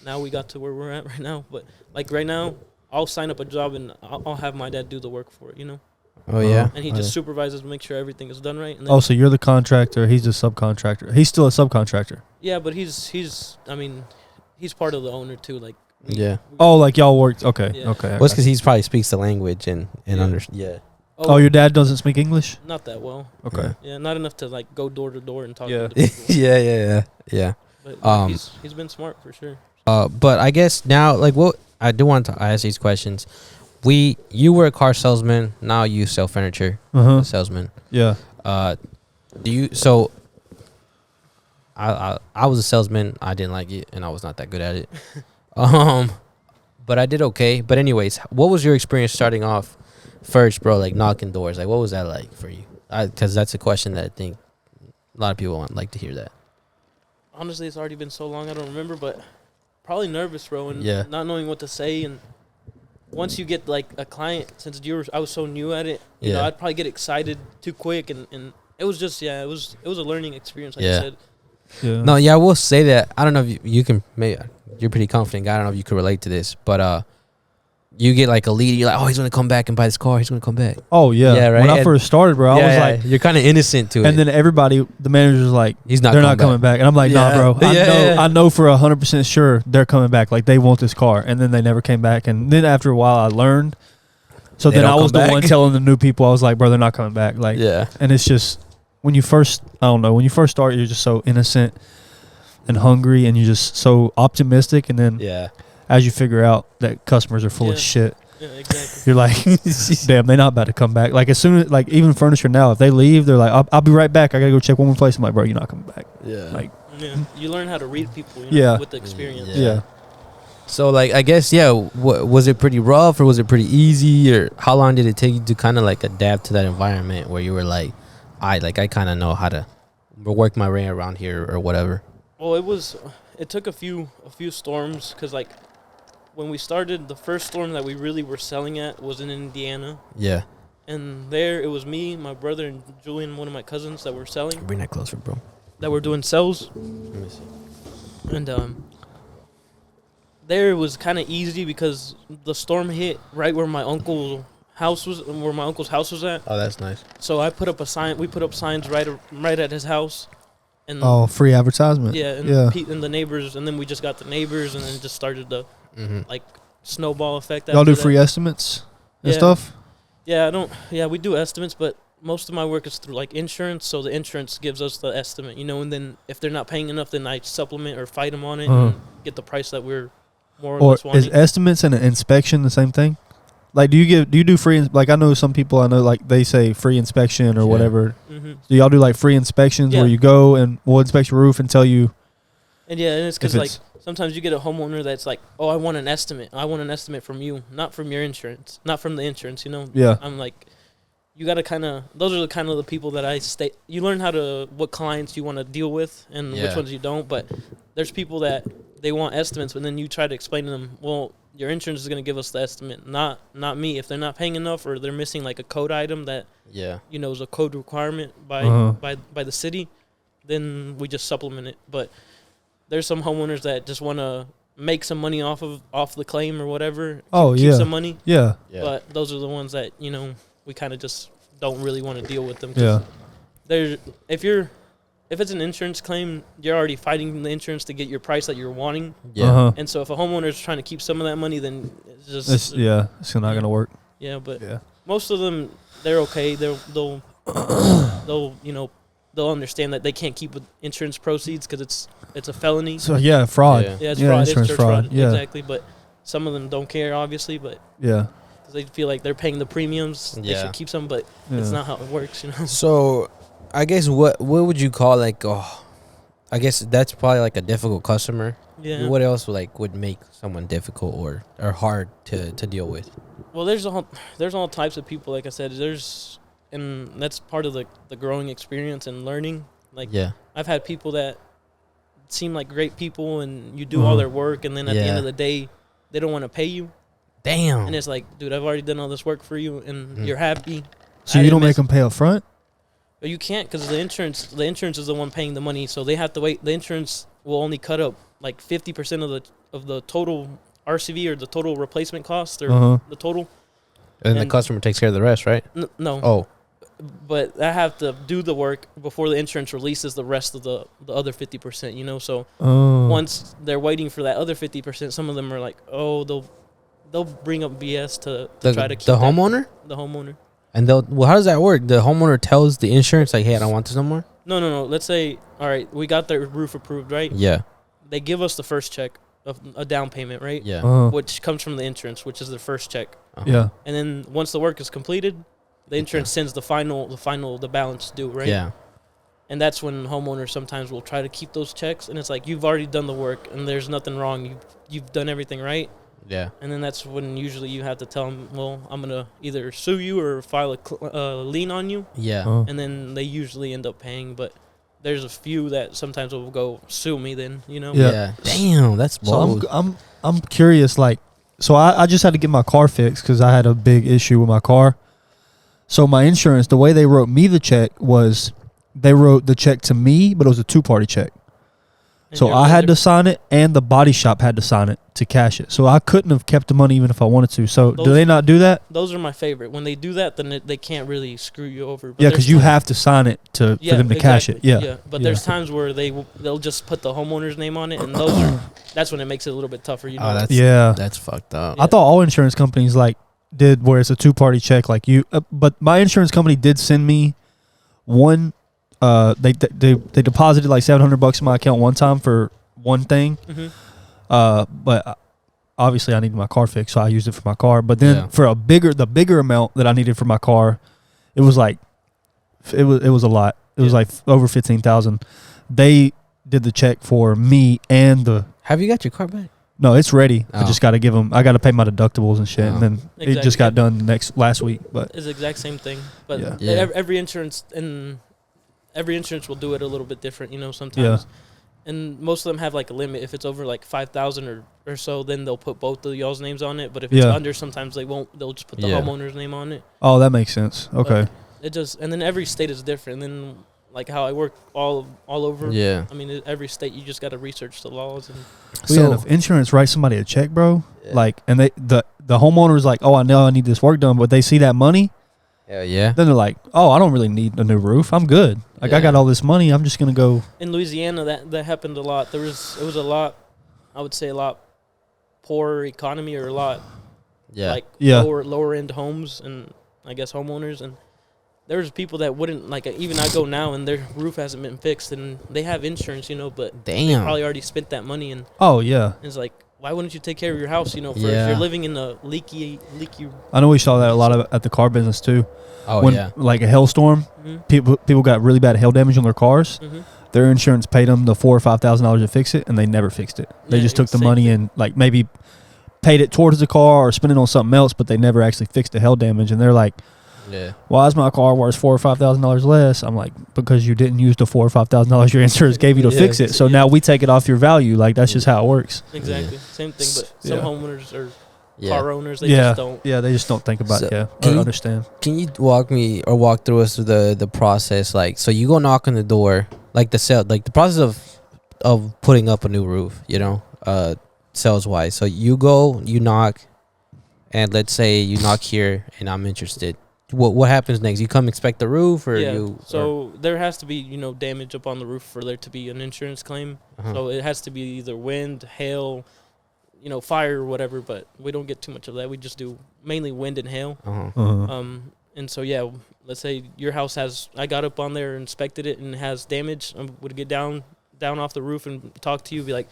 now we got to where we're at right now. But like right now, I'll sign up a job and I'll have my dad do the work for it. Oh yeah. And he just supervises to make sure everything is done right. And then so you're the contractor. He's the subcontractor. He's still a subcontractor. Yeah, but he's part of the owner too. Like like y'all worked. Okay. Yeah. Okay. Well, it's because he probably speaks the language and understands. Yeah. Oh, your dad doesn't speak English? Not that well. Okay. Yeah, not enough to like go door to door and talk. Yeah. To people. yeah. But he's been smart for sure. But I guess now, like, what I do want to ask these questions. You were a car salesman. Now you sell furniture. Salesman. Yeah. Do you? So, I was a salesman. I didn't like it, and I was not that good at it. But I did okay. But anyways, what was your experience starting off first, bro? Like knocking doors. Like, what was that like for you? Because that's a question that I think a lot of people like to hear that. honestly, it's already been so long, I don't remember, but probably nervous, bro, and not knowing what to say. And once you get like a client, since I was so new at it, you know, I'd probably get excited too quick, and it was just it was a learning experience, like you said. Yeah. No, I will say that. I don't know if you can. Maybe you're a pretty confident guy. I don't know if you could relate to this, but you get like a lead. You're like, oh, he's gonna come back and buy this car. He's gonna come back. Oh yeah, right. When I first started, bro, I was like, you're kind of innocent to it. And then everybody, the manager's like, they're not coming back. And I'm like, nah, bro, I know for 100% sure they're coming back. Like they want this car, and then they never came back. And then after a while, I learned. So then I was the one telling the new people. I was like, bro, they're not coming back. Like, and it's just when you first, I don't know, when you first start, you're just so innocent and hungry, and you're just so optimistic, and then as you figure out that customers are full of shit, exactly. You're like, damn, they're not about to come back. Like as soon as, like even furniture now, if they leave, they're like, I'll be right back. I gotta go check one more place. I'm like, bro, you're not coming back. Like, you learn how to read people. You know, with the experience. Yeah. So like, I guess was it pretty rough or was it pretty easy, or how long did it take you to kind of like adapt to that environment where you were like, I kind of know how to work my way around here or whatever? Well, it took a few storms, because like when we started, the first storm that we really were selling at was in Indiana. Yeah. And there it was me, my brother, and Julian, one of my cousins, that were selling. Bring that closer, bro. That were doing sales. Let me see. And there it was kind of easy because the storm hit right where my uncle's house was at. Oh, that's nice. So I put up a sign. We put up signs right at his house. And free advertisement. Yeah, and the neighbors, and then we just got the neighbors, and then just started the like snowball effect. Y'all do free estimates and stuff? Yeah, we do estimates, but most of my work is through like insurance, so the insurance gives us the estimate, you know, and then if they're not paying enough, then I supplement or fight them on it and get the price that we're more or less wanting. Is estimates and an inspection the same thing? Like, do you do free, like I know some people, like they say free inspection or whatever. Mm-hmm. Do y'all do like free inspections where you go and we'll inspect your roof and tell you? And it's because like sometimes you get a homeowner that's like, oh, I want an estimate. I want an estimate from you, not from your insurance, not from the insurance, you know? Yeah. I'm like, you got to those are the kind of the people that you learn what clients you want to deal with and which ones you don't. But there's people that they want estimates, but then you try to explain to them, well, your insurance is going to give us the estimate, not me. If they're not paying enough or they're missing like a code item that you know is a code requirement by the city, then we just supplement it. But there's some homeowners that just want to make some money off the claim or whatever. Keep some money. Yeah. But those are the ones that, you know, we kind of just don't really want to deal with them. Yeah. If it's an insurance claim, you're already fighting the insurance to get your price that you're wanting. Yeah. And so if a homeowner is trying to keep some of that money, then it's not going to work. Yeah, but most of them, they're okay. They'll you know, they'll understand that they can't keep insurance proceeds because it's a felony. So fraud. Yeah, it's fraud. Insurance fraud. Yeah, exactly. But some of them don't care, obviously. But because they feel like they're paying the premiums, they should keep some. But it's not how it works, you know. So, I guess what would you call like? I guess that's probably like a difficult customer. Yeah. What else would make someone difficult or hard to deal with? Well, there's all types of people. Like I said, and that's part of the growing experience and learning. Like, I've had people that seem like great people, and you do all their work, and then at the end of the day, they don't want to pay you. Damn. And it's like, dude, I've already done all this work for you, and you're happy. So you don't make them pay up front? But you can't, because the insurance is the one paying the money, so they have to wait. The insurance will only cut up like 50% of the total RCV or the total replacement cost or the total. And the customer takes care of the rest, right? No. Oh. But I have to do the work before the insurance releases the rest of the other 50%, you know? So once they're waiting for that other 50%, some of them are like, oh, they'll bring up BS to try to keep the homeowner? The homeowner. And how does that work? The homeowner tells the insurance, like, hey, I don't want this no more? No. Let's say, all right, we got their roof approved, right? Yeah. They give us the first check of a down payment, right? Yeah. Which comes from the insurance, which is their first check. Yeah. And then once the work is completed, the insurance sends the balance due, right? Yeah. And that's when homeowners sometimes will try to keep those checks, and it's like, you've already done the work, and there's nothing wrong. You've done everything right. Yeah. And then that's when usually you have to tell them, well, I'm going to either sue you or file a lien on you. Yeah. And then they usually end up paying. But there's a few that sometimes will go sue me. Then Yeah. Damn, that's bold. So I'm curious. Like, so I just had to get my car fixed because I had a big issue with my car. So my insurance, the way they wrote me the check was, they wrote the check to me, but it was a 2-party check. So I had to sign it, and the body shop had to sign it to cash it. So I couldn't have kept the money even if I wanted to. So do they not do that? Those are my favorite. When they do that, then they can't really screw you over. But yeah, because you have to sign it for them to cash it. Yeah. But there's times where they'll just put the homeowner's name on it, and that's when it makes it a little bit tougher. That's fucked up. I thought all insurance companies did where it's a 2-party check like you. But my insurance company did send me one. They deposited like $700 in my account one time for one thing. Mm-hmm. But obviously I needed my car fixed, so I used it for my car. But then for the bigger amount that I needed for my car, it was like it was a lot. It was like over $15,000. They did the check for me and the. Have you got your car back? No, it's ready. I just got to give them. I got to pay my deductibles and shit, and then it just got done last week. But it's the exact same thing. But every insurance will do it a little bit different, sometimes. And most of them have like a limit. If it's over like 5,000 or so, then they'll put both of y'all's names on it. But if it's under, sometimes they won't. They'll just put the homeowner's name on it. Oh, that makes sense. Okay. And then every state is different. And then like how I work all over. Yeah. I mean, every state you just got to research the laws. And so if insurance writes somebody a check, bro, and the homeowner is like, oh, I know I need this work done, but they see that money. Hell yeah. Then they're like, oh, I don't really need a new roof. I'm good. Like, I got all this money. I'm just going to go. In Louisiana, that happened a lot. It was a lot, I would say a lot poorer economy, or a lot lower end homes and I guess homeowners. And there's people that wouldn't, like, even I go now and their roof hasn't been fixed and they have insurance, but they probably already spent that money. And it's like, why wouldn't you take care of your house, if you're living in a leaky. I know we saw that a lot at the car business too. Oh, when, like a hailstorm, people got really bad hail damage on their cars. Mm-hmm. Their insurance paid them the $4,000 or $5,000 to fix it, and they never fixed it. They just took the money and like maybe paid it towards the car or spent it on something else, but they never actually fixed the hail damage. And they're like, why is my car worth $4,000 or $5,000 less? I'm like, because you didn't use the $4,000 or $5,000 your insurance gave you to fix it. So now we take it off your value. Like, that's just how it works. Exactly. Same thing, but some homeowners or car owners, they just don't. Yeah, they just don't think about it. Or understand. Can you walk through us through the process? Like, so you go knock on the door, like the process of putting up a new roof, sales wise. So you go, you knock, and let's say you knock here and I'm interested. What happens next? You come inspect the roof, or there has to be damage up on the roof for there to be an insurance claim. Uh-huh. So it has to be either wind, hail, fire or whatever. But we don't get too much of that. We just do mainly wind and hail. Uh-huh. Uh-huh. And so let's say your house I got up on there, inspected it, and it has damage. I would get down off the roof and talk to you, be like,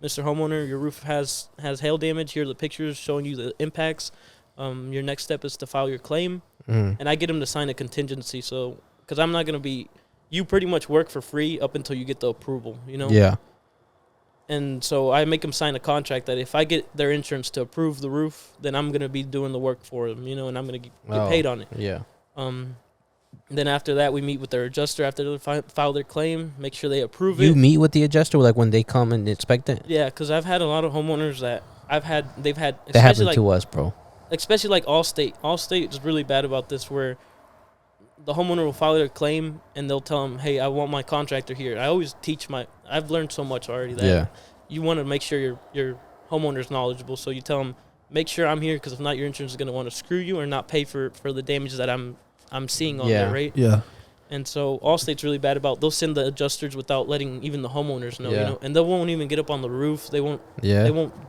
Mr. Homeowner, your roof has hail damage. Here are the pictures showing you the impacts. Your next step is to file your claim. And I get them to sign a contingency, so because I'm not going to be, you pretty much work for free up until you get the approval, Yeah. And so I make them sign a contract that if I get their insurance to approve the roof, then I'm going to be doing the work for them, and I'm going to get paid on it. Yeah. Then after that, we meet with their adjuster after they file their claim, make sure they approve it. You meet with the adjuster, like when they come and inspect it? Yeah, because I've had a lot of homeowners that that happened to us, bro. Especially like Allstate. Allstate is really bad about this, where the homeowner will file their claim and they'll tell them, hey, I want my contractor here. I always I've learned so much already that you want to make sure your homeowner's knowledgeable. So you tell them, make sure I'm here, because if not, your insurance is going to want to screw you or not pay for the damages that I'm seeing on there, right? Yeah. And so Allstate's really bad about, they'll send the adjusters without letting even the homeowners know, and they won't even get up on the roof. They won't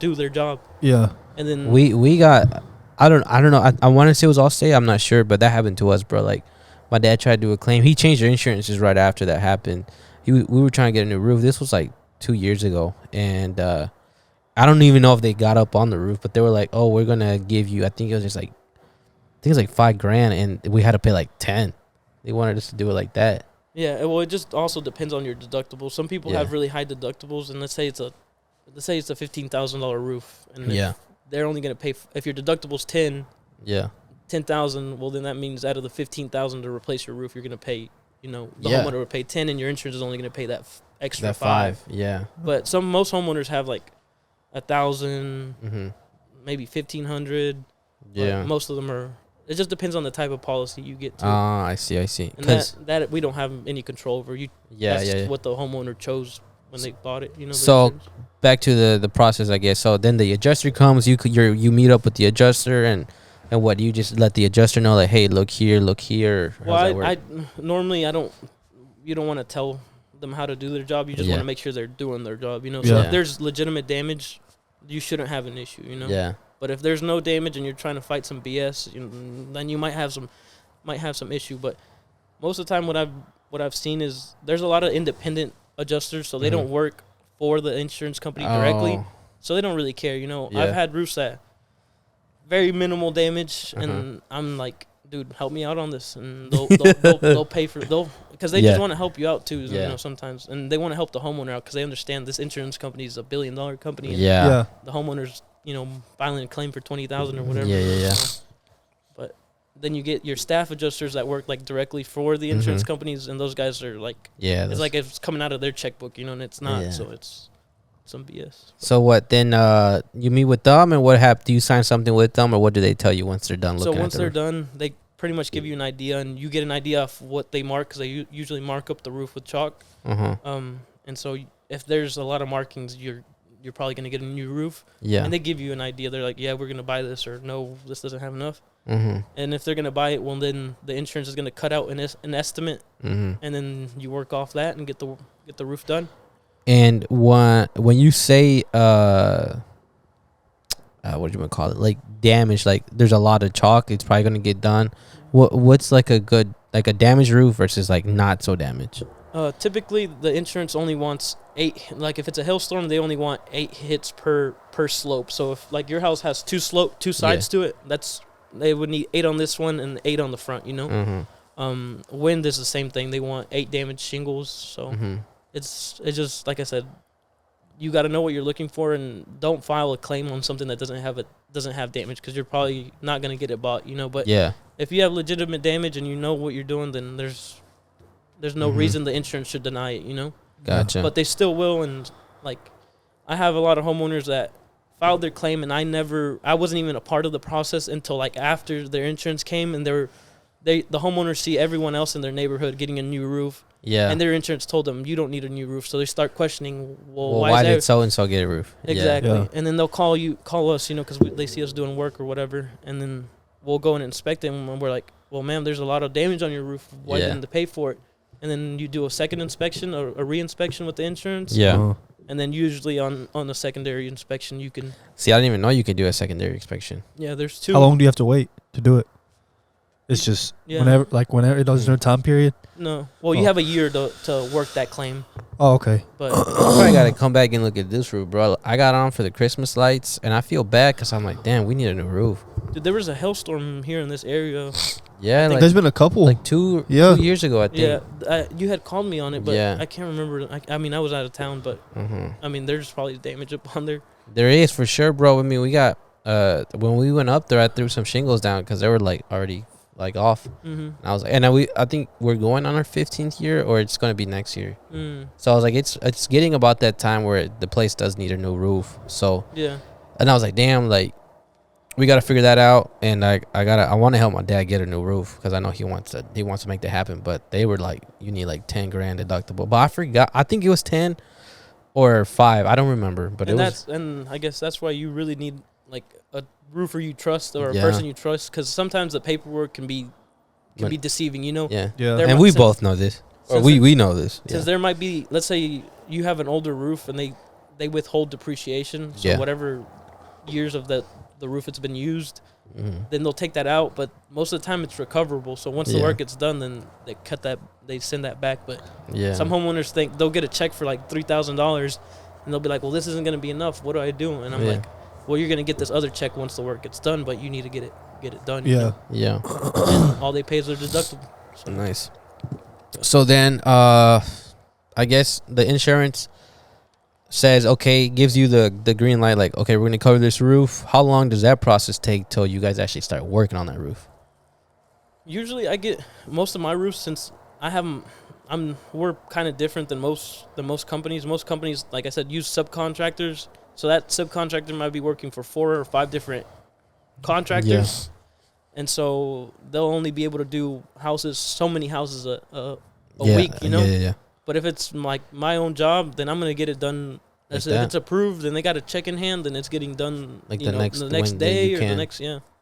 do their job. Yeah. And then we got, I don't know. I want to say it was Allstate. I'm not sure, but that happened to us, bro. Like, my dad tried to do a claim. He changed their insurance just right after that happened. We were trying to get a new roof. This was like 2 years ago, and I don't even know if they got up on the roof, but they were like, "Oh, we're gonna give you." I think it was like $5,000, and we had to pay like 10. They wanted us to do it like that. Yeah, well, it just also depends on your deductible. Some people have really high deductibles, and let's say it's a $15,000 roof, and they're only going to pay if your deductible's 10. Yeah. 10,000. Well, then that means out of the 15,000 to replace your roof, you're going to pay you know, the homeowner would pay 10 and your insurance is only going to pay that extra that 5. Yeah. But most homeowners have like 1,000, maybe 1,500. Yeah. Most of them are. It just depends on the type of policy you get to. I see. And that we don't have any control over. That's what the homeowner chose when they bought it. You know. So back to the process, I guess. So then the adjuster comes. You meet up with the adjuster and what, you just let the adjuster know that, hey, look here. Well, I normally you don't want to tell them how to do their job. You just want to make sure they're doing their job. You know. So if there's legitimate damage, you shouldn't have an issue. You know. Yeah. But if there's no damage and you're trying to fight some BS, then you might have some issue. But most of the time, what I've seen is there's a lot of independent adjusters, so they don't work for the insurance company directly, so they don't really care. You know, I've had roofs that very minimal damage, and I'm like, dude, help me out on this, and they'll pay for because they just want to help you out too. You know, sometimes, and they want to help the homeowner out because they understand this insurance company is $1 billion company. And the homeowners, you know, filing a claim for $20,000 or whatever. Yeah. But then you get your staff adjusters that work like directly for the insurance companies, and those guys are like, it's like it's coming out of their checkbook, you know, and it's not. So it's some BS. So what then? You meet with them, and what happens? Do you sign something with them, or what do they tell you once they're done looking? So once they're done, they pretty much give you an idea, and you get an idea of what they mark because they usually mark up the roof with chalk. And so if there's a lot of markings, you're probably going to get a new roof. Yeah. And they give you an idea. They're like, yeah, we're going to buy this, or no, this doesn't have enough. And if they're going to buy it, well, then the insurance is going to cut out an estimate, and then you work off that and get the roof done. And when you say, what do you want to call it? Like damage, like there's a lot of chalk, it's probably going to get done. What's like a good, like a damaged roof versus like not so damaged? Typically, the insurance only wants 8. Like if it's a hailstorm, they only want 8 hits per slope. So if like your house has 2 sides to it, they would need 8 on this one and 8 on the front. You know. Wind is the same thing. They want 8 damaged shingles. So it's just like I said, you got to know what you're looking for, and don't file a claim on something that doesn't have damage because you're probably not gonna get it bought. You know. But if you have legitimate damage and you know what you're doing, then there's no reason the insurance should deny it, you know? Gotcha. But they still will, and, like, I have a lot of homeowners that filed their claim, and I wasn't even a part of the process until, like, after their insurance came, and the homeowners see everyone else in their neighborhood getting a new roof. Yeah. And their insurance told them, you don't need a new roof. So they start questioning, why did so-and-so get a roof? Exactly. Yeah. And then they'll call us, you know, because they see us doing work or whatever, and then we'll go and inspect them, and we're like, well, ma'am, there's a lot of damage on your roof. Why didn't they pay for it? And then you do a second inspection or a re-inspection with the insurance. Yeah. And then usually on the secondary inspection, you can... See, I didn't even know you could do a secondary inspection. Yeah, there's 2. How long do you have to wait to do it? It's just whenever it does no time period? No. Well, you have a year to work that claim. Oh, okay. But I probably got to come back and look at this roof, bro. I got on for the Christmas lights, and I feel bad because I'm like, damn, we need a new roof. Dude, there was a hailstorm here in this area. Yeah, like, there's been a couple. Like 2 years ago, I think. Yeah, you had called me on it, but I can't remember. I mean, I was out of town, but I mean, there's probably damage up on there. There is for sure, bro. I mean, we got when we went up there, I threw some shingles down because they were like already like off. And I was like, I think we're going on our 15th year, or it's going to be next year. So I was like, it's getting about that time where the place does need a new roof. So and I was like, damn, like we got to figure that out. And I want to help my dad get a new roof because I know he wants to make that happen. But they were like, you need like $10,000 deductible. But I forgot. I think it was 10 or 5. I don't remember. But and I guess that's why you really need like a roofer you trust or a person you trust, because sometimes the paperwork can be deceiving, you know. And we both know this, or we know this, because there might be, let's say you have an older roof and they withhold depreciation, so whatever years of the roof it's been used, then they'll take that out, but most of the time it's recoverable. So once the work gets done, then they send that back. But some homeowners think they'll get a check for like $3,000 and they'll be like, well, this isn't going to be enough, what do I do? And I'm like, well, you're going to get this other check once the work gets done, but you need to get it done. You know? And all they pay is their deductible. So. Nice. So then, I guess the insurance says, okay, gives you the green light, like, okay, we're going to cover this roof. How long does that process take till you guys actually start working on that roof? Usually I get most of my roofs, since we're kind of different than most companies. Most companies, like I said, use subcontractors. So that subcontractor might be working for 4 or 5 different contractors. Yeah. And so they'll only be able to do so many houses a week, you know? Yeah. But if it's like my own job, then I'm going to get it done. If it's approved and they got a check in hand, then it's getting done like the next day or the next,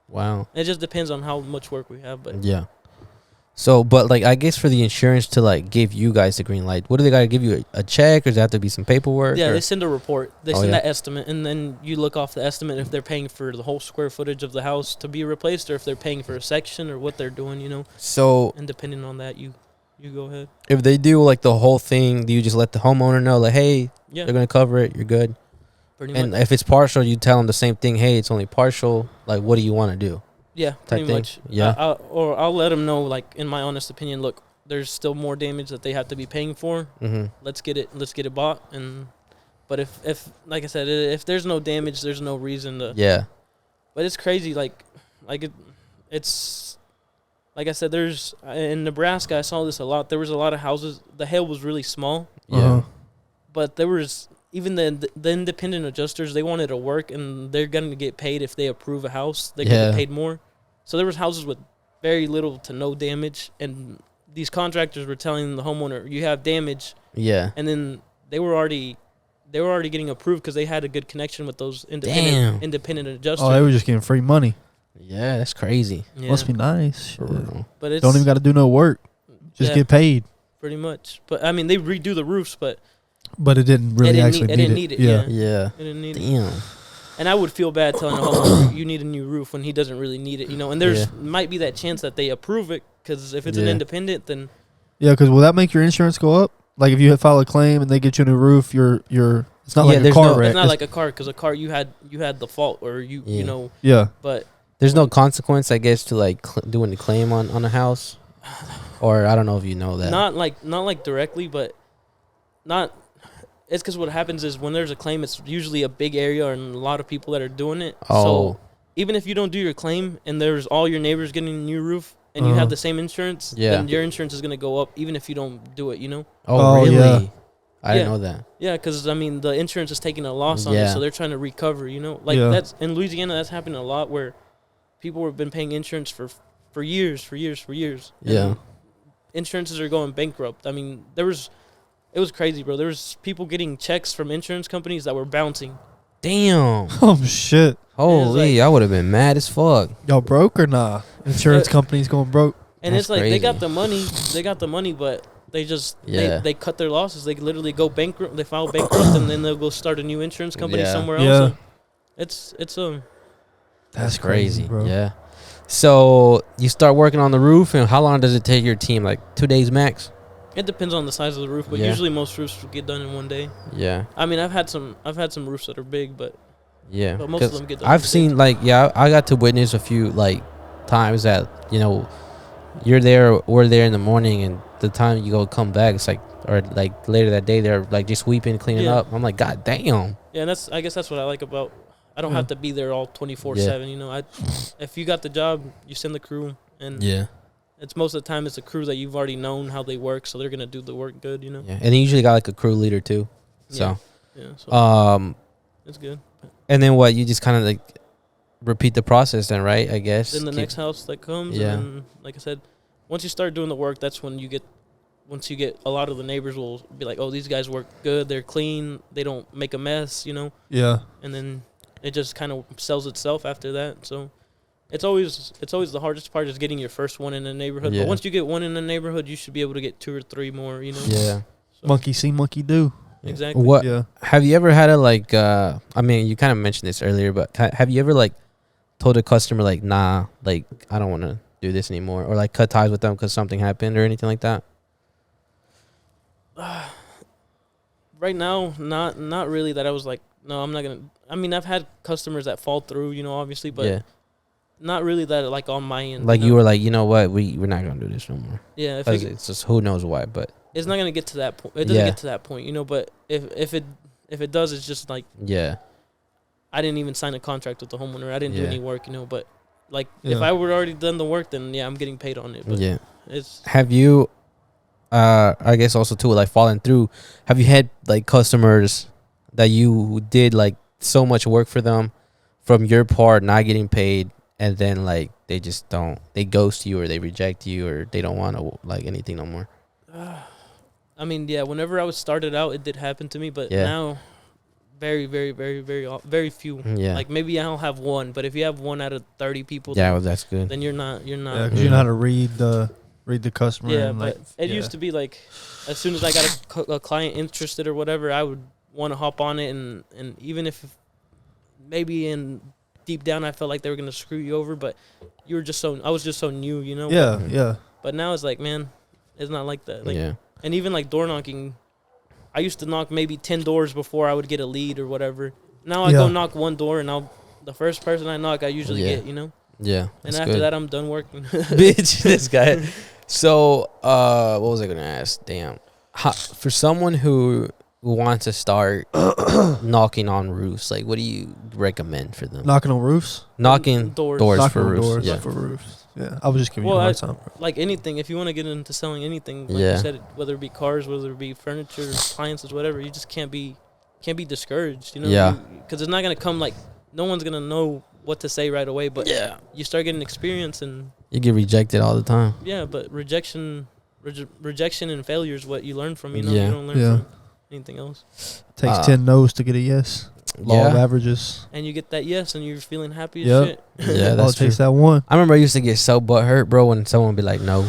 Wow. It just depends on how much work we have. But yeah. So, but like, I guess for the insurance to like give you guys the green light, what do they got to give you a check, or does there have to be some paperwork? Yeah, they send a report. They send that estimate, and then you look off the estimate if they're paying for the whole square footage of the house to be replaced, or if they're paying for a section, or what they're doing, you know. So, and depending on that, you go ahead. If they do like the whole thing, do you just let the homeowner know, like, hey, they're gonna cover it, you're good? Pretty much. And if it's partial, you tell them the same thing. Hey, it's only partial. Like, what do you want to do? Yeah, pretty much. Yeah. I'll let them know, like, in my honest opinion, look, there's still more damage that they have to be paying for. Mm-hmm. Let's get it bought. But if like I said, if there's no damage, there's no reason to. Yeah. But it's crazy, it's like I said, there's in Nebraska, I saw this a lot. There was a lot of houses. The hail was really small. Yeah. But there was even the independent adjusters, they wanted to work, and they're going to get paid if they approve a house. They get paid more. So there was houses with very little to no damage, and these contractors were telling the homeowner, you have damage. Yeah. And then they were already getting approved because they had a good connection with those independent adjusters. Oh, they were just getting free money. Yeah, that's crazy. Yeah. Must be nice. But don't even got to do no work. Just get paid. Pretty much. But, I mean, they redo the roofs, but it didn't really need it. Yeah. It didn't need it. And I would feel bad telling a homeowner, you need a new roof when he doesn't really need it, you know. And there's might be that chance that they approve it, because if it's an independent, then. Yeah, because will that make your insurance go up? Like if you file a claim and they get you a new roof, it's not like a car wreck. It's not like a car, because a car you had the fault, or you know. Yeah. But there's no consequence, I guess, to like doing a claim on a house, or I don't know if you know that. Not like directly, but not. It's because what happens is when there's a claim, it's usually a big area and a lot of people that are doing it. Oh. So even if you don't do your claim and there's all your neighbors getting a new roof and you have the same insurance, then your insurance is going to go up even if you don't do it, you know? Oh really? Yeah. I didn't know that. Yeah, because, I mean, the insurance is taking a loss on it, so they're trying to recover, you know? Like, that's in Louisiana, that's happening a lot, where people have been paying insurance for years. Yeah. Insurances are going bankrupt. I mean, it was crazy, bro. There was people getting checks from insurance companies that were bouncing. Damn. Oh, shit. Holy, I would have been mad as fuck. Y'all broke or nah? Insurance companies going broke. And that's it's like crazy. They got the money, but they just they cut their losses. They literally go bankrupt. They file bankrupt, and then they'll go start a new insurance company somewhere else. It's that's crazy, bro. Yeah. So you start working on the roof, and how long does it take your team? Like 2 days max? It depends on the size of the roof, but usually most roofs get done in 1 day. Yeah. I mean, I've had some roofs that are big, but most of them get done. I've seen I got to witness a few like times that, you know, we're there in the morning, and the time you come back, it's like, or like later that day, they're like just sweeping, cleaning up. I'm like, God damn. Yeah, and I guess that's what I like about. I don't have to be there all 24/7. You know, if you got the job, you send the crew, and it's most of the time it's a crew that you've already known how they work, so they're gonna do the work good, you know. Yeah, and they usually got like a crew leader too. So it's good. And then what? You just kind of like repeat the process, then, right? I guess. Then the next house that comes, and then, like I said, once you start doing the work, that's when you get. Once you get, a lot of the neighbors will be like, "Oh, these guys work good. They're clean. They don't make a mess," you know. Yeah. And then it just kind of sells itself after that. So. It's always the hardest part is getting your first one in the neighborhood. But once you get one in the neighborhood, you should be able to get 2 or 3 more, you know? Yeah. So. Monkey see, monkey do. Exactly. What? Yeah. Have you ever had I mean, you kind of mentioned this earlier, but have you ever like told a customer like, nah, like I don't want to do this anymore, or like cut ties with them because something happened or anything like that? Right now, not really. That I was like, no, I'm not gonna. I mean, I've had customers that fall through, you know, obviously, but not really that like on my end. Like you were like, you know what, we're not gonna do this no more. Yeah, it's just who knows why, but it's not gonna get to that point. It doesn't get to that point, you know. But if it does, it's just like I didn't even sign a contract with the homeowner. I didn't do any work, you know. But like if I would already done the work, then I'm getting paid on it. But it's. Have you I guess also too, like falling through. Have you had like customers that you did like so much work for them from your part, not getting paid, and then like they just they ghost you or they reject you or they don't want to like anything no more? I mean, yeah. Whenever I was started out, it did happen to me, but now, very, very, very, very few. Yeah. Like maybe I'll have one, but if you have one out of 30 people, well, that's good. Then you're not. Yeah, because you know how to read the customer. Yeah, and but it used to be like, as soon as I got a client interested or whatever, I would want to hop on it, and even if maybe in deep down I felt like they were gonna screw you over, but I was just so new, you know. Yeah, yeah. But now it's like, man, it's not like that. Like, and even like door knocking, I used to knock maybe 10 doors before I would get a lead or whatever. Now I go knock one door, and the first person I knock, I usually get, you know. Yeah. And after that, I'm done working. Bitch, this guy. So, what was I gonna ask? Damn. For someone who wants to start knocking on roofs, like, what do you recommend for them? Knocking on roofs? Knocking doors for roofs. Doors for roofs. Yeah, I was just giving you a hard time. Like anything, if you want to get into selling anything, like you said, whether it be cars, whether it be furniture, appliances, whatever, you just can't be discouraged, you know? Yeah. Because it's not going to come like, no one's going to know what to say right away, but you start getting experience and... You get rejected all the time. Yeah, but rejection and failure is what you learn from, you know? You don't learn from anything else. It takes 10 no's to get a yes. Law of averages. And you get that yes, and you're feeling happy as shit. Yeah, that's true. It takes that one. I remember I used to get so butthurt, bro, when someone would be like, no.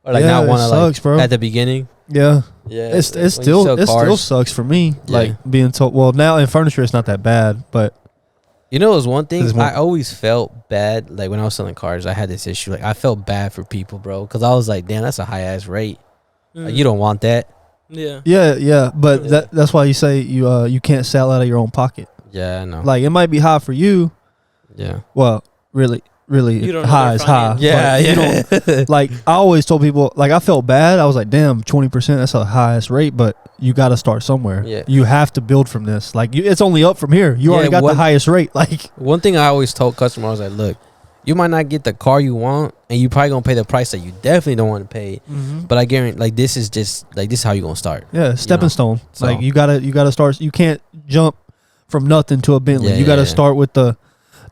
Or like not want to, like, bro. At the beginning. Yeah. Yeah. It still sucks for me. Yeah. Like being told, well, now in furniture, it's not that bad, but. You know, it was one thing I always felt bad. Like when I was selling cars, I had this issue. Like I felt bad for people, bro, because I was like, damn, that's a high ass rate. Like, you don't want that. Yeah. Yeah. But that's why you say you can't sell out of your own pocket. Yeah, I know. Like it might be high for you. Yeah. Well, really high is high. Yeah, you don't, like I always told people, like I felt bad. I was like, damn, 20%, that's the highest rate, but you got to start somewhere. Yeah. You have to build from this. Like it's only up from here. You already got the highest rate. Like one thing I always told customers, I was like, look, you might not get the car you want, and you probably gonna pay the price that you definitely don't want to pay. But I guarantee, like this is how you gonna start. Yeah, stepping stone. So, like you gotta start. You can't jump from nothing to a Bentley. You gotta start with the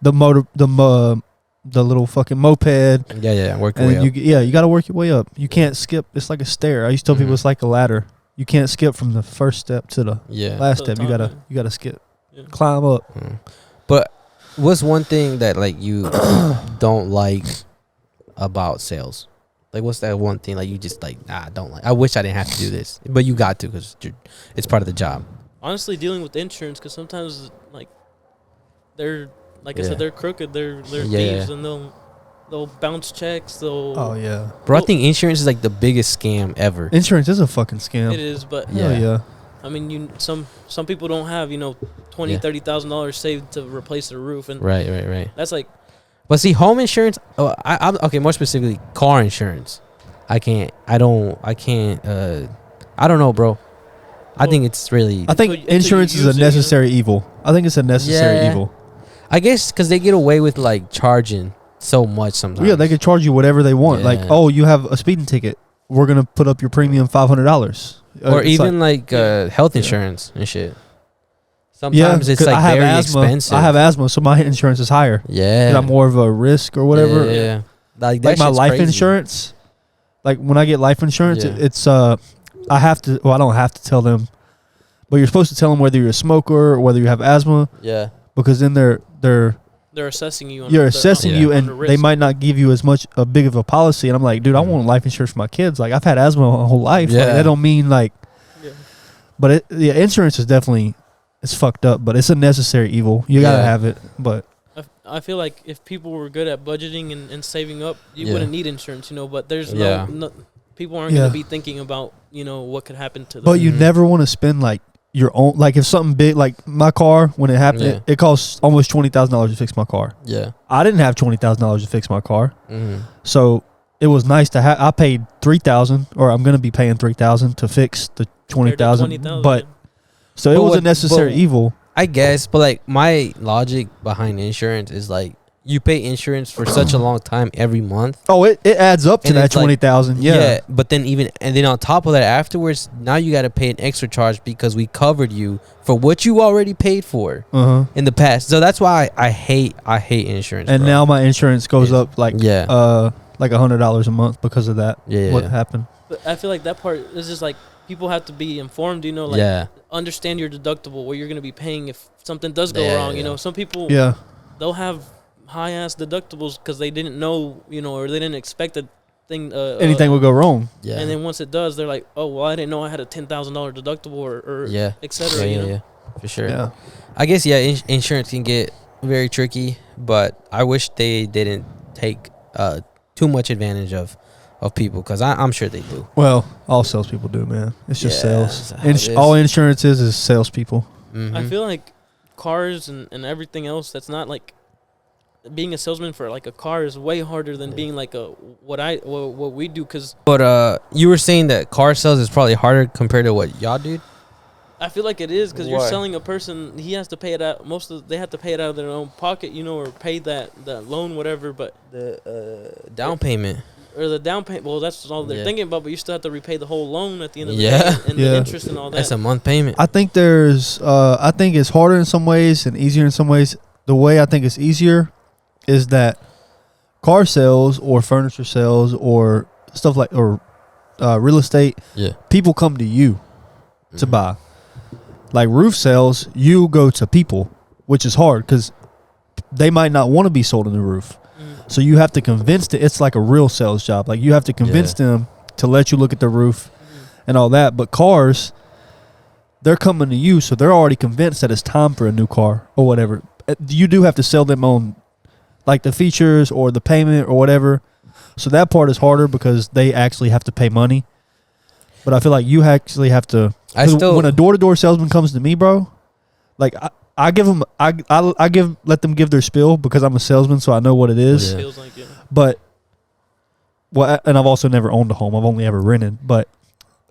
motor, the little fucking moped. Yeah. Work your way up. You gotta work your way up. You can't skip. It's like a stair. I used to tell people it's like a ladder. You can't skip from the first step to the last step. You gotta skip, climb up. But what's one thing that like you don't like about sales? Like what's that one thing like you just like I don't like? I wish I didn't have to do this, but you got to because it's part of the job. Honestly, dealing with insurance, because sometimes like they're like I said, they're crooked. They're thieves, and they'll bounce checks. Bro, I think insurance is like the biggest scam ever. Insurance is a fucking scam. It is, but I mean, some people don't have $20,000-$30,000 saved to replace their roof, and right. That's like. But see, home insurance. I'm okay. More specifically, car insurance. I don't know, bro. I think it's really. I think insurance is a necessary evil. I think it's a necessary evil. I guess because they get away with like charging so much sometimes. Yeah, they can charge you whatever they want. Like, oh, you have a speeding ticket. We're gonna put up your premium $500. Or even like health insurance and shit. Sometimes it's like very expensive. I have asthma, so my insurance is higher. Yeah, I'm more of a risk or whatever. Yeah. Like my life insurance. Like when I get life insurance, it's I have to. Well, I don't have to tell them, but you're supposed to tell them whether you're a smoker or whether you have asthma. Yeah. Because then they're assessing you. You're assessing you, and they might not give you as much a big of a policy. And I'm like, dude, I want life insurance for my kids. Like I've had asthma my whole life. Yeah. Like, that don't mean like. Yeah. But insurance is definitely it's fucked up, but it's a necessary evil. You gotta have it. But I feel like if people were good at budgeting and saving up, you wouldn't need insurance, you know. But there's no people aren't gonna be thinking about what could happen to them. But you never want to spend like your own, like if something big, like my car, when it happened, it costs almost $20,000 to fix my car. Yeah, I didn't have $20,000 to fix my car, so it was nice to have. I paid $3,000, or I'm gonna be paying $3,000 to fix the $20,000. But so it was a necessary evil, I guess. But like my logic behind insurance is like you pay insurance for such a long time every month. Oh, it adds up to that 20,000. Like, yeah. But then then on top of that, afterwards, now you got to pay an extra charge because we covered you for what you already paid for in the past. So that's why I hate insurance. And now my insurance goes up like $100 a month because of that. Yeah. What happened? But I feel like that part is just like people have to be informed. You know, understand your deductible, what you're going to be paying if something does go wrong. You know, some people they'll have high ass deductibles because they didn't know, you know, or they didn't expect that thing. Anything would go wrong. Yeah. And then once it does, they're like, oh, well, I didn't know I had a $10,000 deductible or et cetera. Yeah, for sure. Yeah. I guess insurance can get very tricky, but I wish they didn't take too much advantage of people because I'm sure they do. Well, all salespeople do, man. It's just sales. All insurance is salespeople. Mm-hmm. I feel like cars and everything else that's not like being a salesman for like a car is way harder than being like what we do. But you were saying that car sales is probably harder compared to what y'all do. I feel like it is because you're selling a person. He has to pay it out. They have to pay it out of their own pocket, you know, or pay that loan, whatever. But the down payment or the down payment. Well, that's all they're thinking about. But you still have to repay the whole loan at the end of the day and the interest and all that. That's a month payment. I think I think it's harder in some ways and easier in some ways. The way I think it's easier is that car sales or furniture sales or stuff like real estate, people come to you to buy. Like roof sales, you go to people, which is hard because they might not want to be sold on the roof. So you have to convince them. It's like a real sales job. Like you have to convince them to let you look at the roof and all that. But cars, they're coming to you, so they're already convinced that it's time for a new car or whatever. You do have to sell them on like the features or the payment or whatever. So that part is harder because they actually have to pay money. But I feel like you actually have to. When a door-to-door salesman comes to me, bro, like I give them, let them give their spiel because I'm a salesman, so I know what it is. Feels like, But and I've also never owned a home. I've only ever rented. But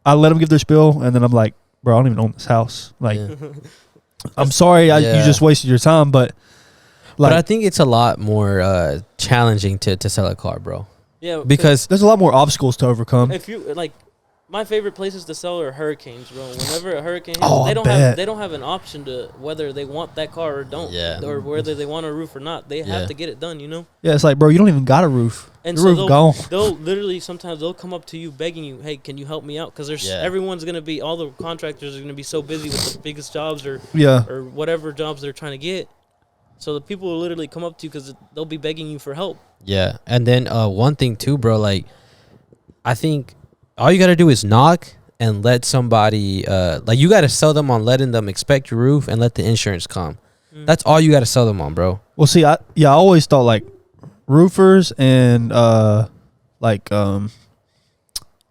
I let them give their spiel, and then I'm like, bro, I don't even own this house. Like, I'm sorry, you just wasted your time, but. But I think it's a lot more challenging to sell a car, bro. Yeah, because there's a lot more obstacles to overcome. If you like, my favorite places to sell are hurricanes, bro. Whenever a hurricane hits, they don't have an option to whether they want that car or don't, or whether they want a roof or not. They have to get it done, you know. Yeah, it's like, bro, you don't even got a roof. And the roof gone. They'll literally sometimes they'll come up to you begging you, hey, can you help me out? Because everyone's gonna be all the contractors are gonna be so busy with the biggest jobs or whatever jobs they're trying to get. So the people will literally come up to you because they'll be begging you for help. Yeah, and then one thing too, bro. Like, I think all you gotta do is knock and let somebody. Like, you gotta sell them on letting them inspect your roof and let the insurance come. That's all you gotta sell them on, bro. Well, see, I always thought like roofers and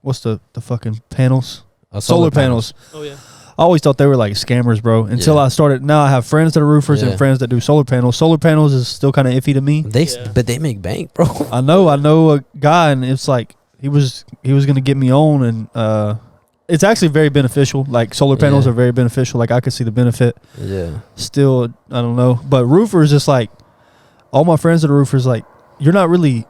what's the fucking panels? Solar panels. Oh yeah. I always thought they were like scammers, bro. Until I started. Now I have friends that are roofers and friends that do solar panels. Solar panels is still kind of iffy to me. But they make bank, bro. I know a guy, and it's like he was gonna get me on, and it's actually very beneficial. Like solar panels are very beneficial. Like I could see the benefit. Yeah. Still, I don't know, but roofers, just like all my friends that are roofers, like you're not really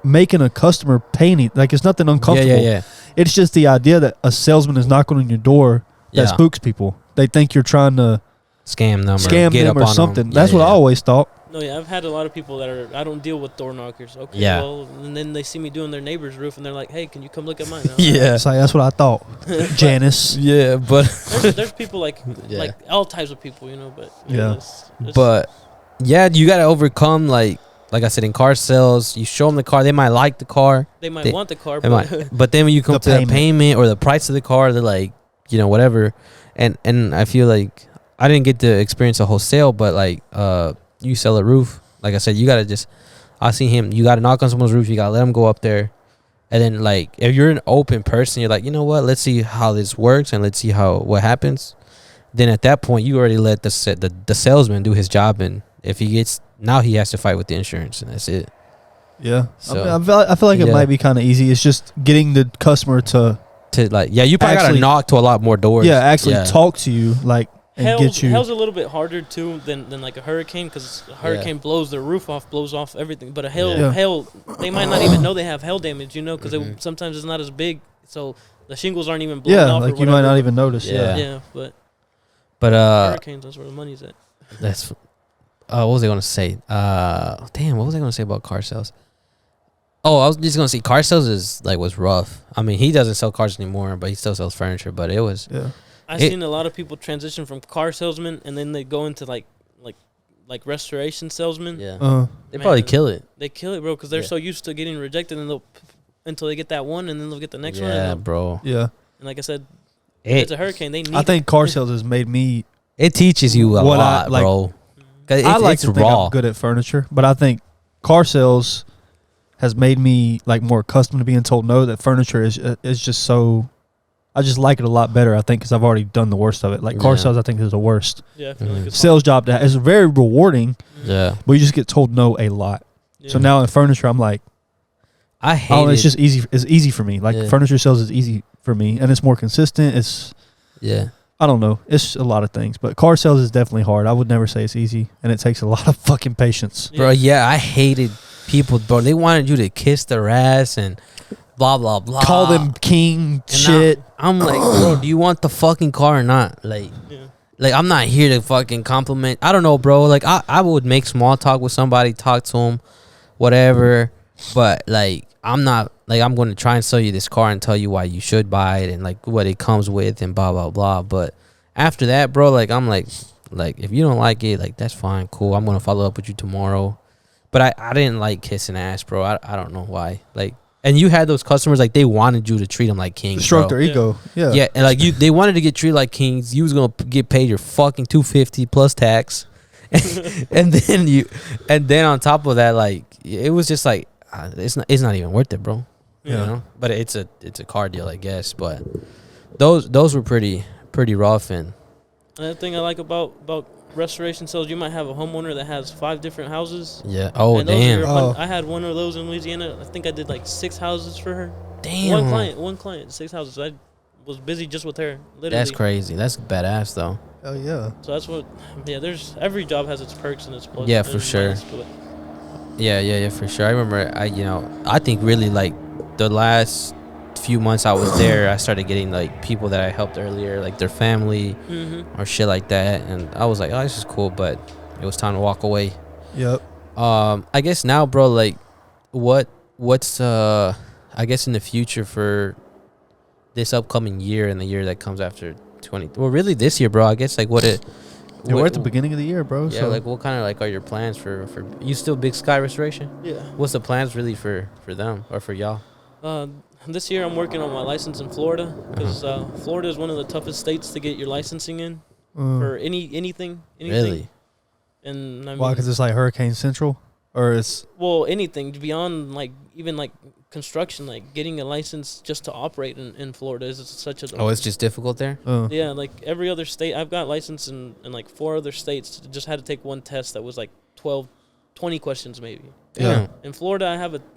making a customer pay anything. Like it's nothing uncomfortable. Yeah. It's just the idea that a salesman is knocking on your door. That spooks people. They think you're trying to scam them or something. That's what I always thought. No, I've had a lot of people that I don't deal with door knockers. Okay, well, and then they see me doing their neighbor's roof, and they're like, "Hey, can you come look at mine?" It's like that's what I thought, Janice. Yeah, but there's people like all types of people, you know. But but you gotta overcome like I said in car sales. You show them the car, they might like the car, they might want the car, but then when you come to the payment or the price of the car, they're like, you know, whatever. And I feel like I didn't get to experience a whole sale, but like you sell a roof, like I said, you gotta I see him, you gotta knock on someone's roof, you gotta let them go up there, and then like if you're an open person, you're like, you know what, let's see how this works and let's see what happens. Then at that point you already let the salesman do his job, and if he gets, now he has to fight with the insurance, and that's it. Yeah. So I feel like it might be kind of easy. It's just getting the customer to like, you probably gotta knock to a lot more doors. Yeah, actually talk to you. Like, and get you. Hail's a little bit harder too than like a hurricane, because a hurricane blows their roof off, blows off everything. But a hail, they might not even know they have hail damage, because sometimes it's not as big, so the shingles aren't even blown off. Like you might not even notice. But hurricanes, that's where the money's at. That's what was I gonna say? What was I gonna say about car sales? Oh, I was just gonna say car sales was rough. I mean, he doesn't sell cars anymore, but he still sells furniture. But it was. Yeah. I've seen a lot of people transition from car salesmen, and then they go into like restoration salesmen. Yeah. They probably kill it. They kill it, bro, because they're so used to getting rejected, and until they get that one, and then they'll get the next one. Yeah, bro. Yeah. And like I said, it's a hurricane. They need. I think car sales has made me. It teaches you a lot, bro. I like to think I'm good at furniture, but I think car sales has made me more accustomed to being told no. That furniture is just so. I just like it a lot better, I think, because I've already done the worst of it. Car sales, I think, is the worst. Yeah, I feel like it's sales job is very rewarding. Yeah, but you just get told no a lot. Yeah. So now in furniture, I'm like, I hate it. It's just easy. It's easy for me. Furniture sales is easy for me, and it's more consistent. It's I don't know. It's a lot of things, but car sales is definitely hard. I would never say it's easy, and it takes a lot of fucking patience. Bro, I hated people, bro. They wanted you to kiss their ass and blah, blah, blah. Call them king shit. I'm like, bro, do you want the fucking car or not? I'm not here to fucking compliment. I don't know, bro. I would make small talk with somebody, talk to them, whatever. But, I'm not, I'm going to try and sell you this car and tell you why you should buy it and, what it comes with and blah, blah, blah. But after that, bro, I'm like, if you don't like it, that's fine, cool. I'm going to follow up with you tomorrow. But I didn't like kissing ass, bro. I don't know why. And you had those customers, they wanted you to treat them like kings, stroke their ego. Yeah. Yeah, and, they wanted to get treated like kings. You was going to get paid your fucking $250 plus tax. and then on top of that, it was just it's not even worth it, bro. Yeah. You know? But it's a car deal, I guess. But those were pretty rough. And another thing I like about restoration sales, you might have a homeowner that has 5 different houses. Yeah. Oh, damn. I had one of those in Louisiana. I think I did 6 houses for her. Damn. One client, 6 houses. I was busy just with her. Literally. That's crazy. That's badass, though. Oh yeah. So that's what. Yeah. Every job has its perks and its plus. Yeah, for sure. Yeah, for sure. I remember. I think really the last few months I was there, I started getting people that I helped earlier, their family or shit like that, and I was like, oh, this is cool, but it was time to walk away. Yep. I guess now, bro, what's I guess in the future for this upcoming year and the year that comes after 20, well, really this year, bro, I guess we're at the beginning of the year, bro. Yeah, so. what kind of are your plans for you still Big Sky Restoration? Yeah. What's the plans really for them or for y'all? This year I'm working on my license in Florida, because Florida is one of the toughest states to get your licensing in for anything. Really? And I mean, why? Because it's Hurricane Central, or it's anything beyond even construction, getting a license just to operate in Florida is such a. Oh, it's just difficult there. Yeah, every other state, I've got license in 4 other states. Just had to take one test that was 20 questions maybe. Yeah. In Florida, I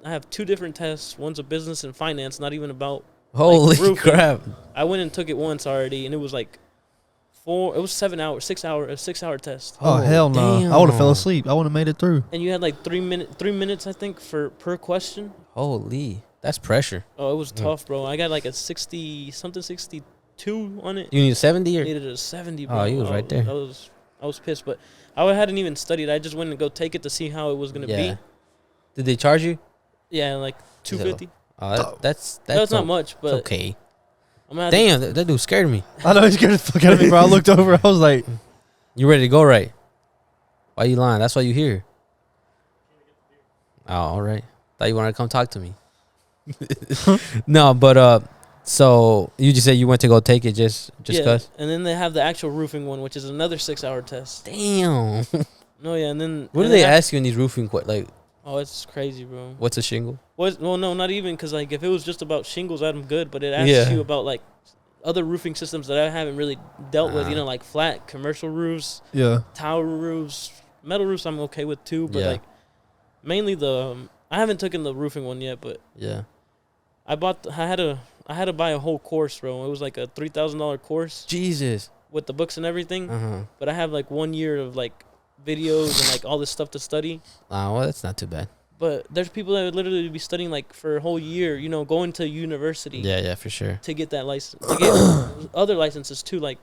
have 2 different tests. One's a business and finance, not even about. Holy crap! I went and took it once already, and it was 4. It was 7 hours, 6 hour, a 6-hour test. Oh hell no! I would have fell asleep. I would have made it through. And you had 3 minutes, I think, per question. Holy, that's pressure. Oh, it was tough, bro. I got a 62 on it. You need a 70 or? I needed a 70, bro. Oh, you was right there. I was pissed, but I hadn't even studied. I just went to go take it to see how it was gonna be. Did they charge you? Yeah, $250. That's not much, but okay. Damn, that dude scared me. I know, he scared the fuck out of me, bro. I looked over. I was like, "You ready to go, right? Why you lying? That's why you here." Oh, all right. Thought you wanted to come talk to me. No, but so you just said you went to go take it just cause. And then they have the actual roofing one, which is another 6-hour test. Damn. No, yeah, and then what do they ask you in these roofing Oh, it's crazy, bro. What's a shingle? Well, no, not even, because if it was just about shingles, I'm good. But it asks you about other roofing systems that I haven't really dealt with. Flat commercial roofs, tower roofs, metal roofs. I'm okay with too, but mainly I haven't taken the roofing one yet. But I had to buy a whole course, bro. It was a $3,000 course. Jesus. with the books and everything. But I have like 1 year of like videos and like all this stuff to study. Well, that's not too bad. But there's people that would literally be studying like for a whole year, you know, going to university. Yeah, for sure. To get that license, to get other licenses too, like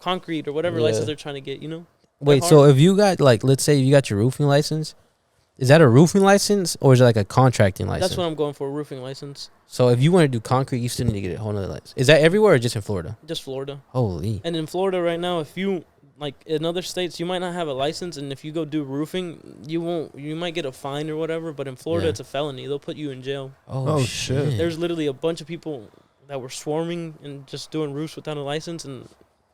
concrete or whatever license they're trying to get, you know. Wait, so if you got like, let's say you got your roofing license, is that a roofing license or is it like a contracting license? That's what I'm going for, a roofing license. So if you want to do concrete, you still need to get a whole nother license. Is that everywhere or just in Florida? Just Florida. Holy. And in Florida right now, if you like in other states, you might not have a license, and if you go do roofing, you might get a fine or whatever. But in Florida, it's a felony. They'll put you in jail. Oh shit. There's literally a bunch of people that were swarming and just doing roofs without a license, and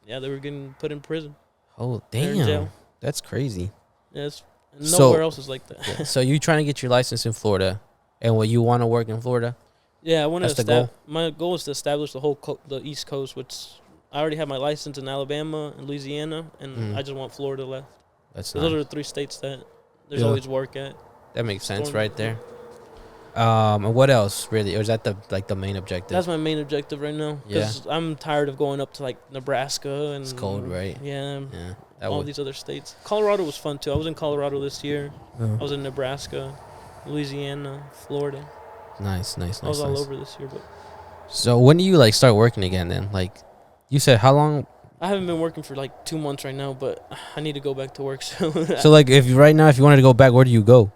they were getting put in prison. Oh damn, that's crazy. Yes, nowhere else is like that. Yeah. So you trying to get your license in Florida, and what you want to work in Florida? Yeah, I want to. Goal? My goal is to establish the whole the East Coast, which I already have my license in Alabama and Louisiana, and I just want Florida left. That's nice. Those are the 3 states that there's always work at. That makes sense right there. And what else really? Or is that the main objective? That's my main objective right now. Because I'm tired of going up to like Nebraska and it's cold, right? Yeah. All these other states. Colorado was fun too. I was in Colorado this year. I was in Nebraska, Louisiana, Florida. Nice. I was all over this year. But so when do you like start working again then? Like you said, how long? I haven't been working for like 2 months right now, but I need to go back to work soon. So like if you wanted to go back, where do you go?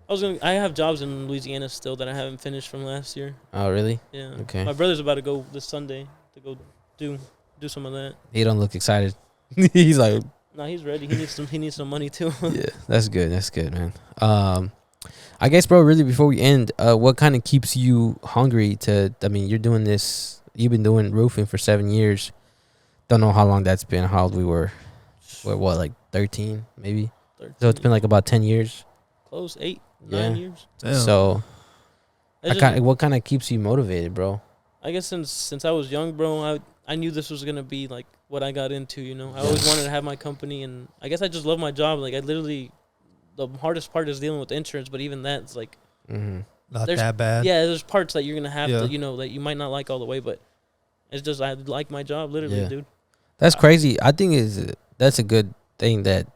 I have jobs in Louisiana still that I haven't finished from last year. Oh really? Yeah. Okay. My brother's about to go this Sunday to go do some of that. He don't look excited. He's like, no, he's ready. He needs some money too. Yeah, that's good, man. I guess, bro, really before we end, what kind of keeps you hungry to? I mean, you've been doing roofing for 7 years. Don't know how long that's been. How old we were? What, like 13, maybe? 13. So it's been like about 10 years. Close 8, 9 years. Damn. So, what kind of keeps you motivated, bro? I guess since I was young, bro, I knew this was gonna be like what I got into. You know, I always wanted to have my company, and I guess I just love my job. Like the hardest part is dealing with insurance, but even that's like not that bad. Yeah, there's parts that you're gonna have to, you know, that you might not like all the way, but it's just I like my job, literally, dude. That's crazy. I think that's a good thing that,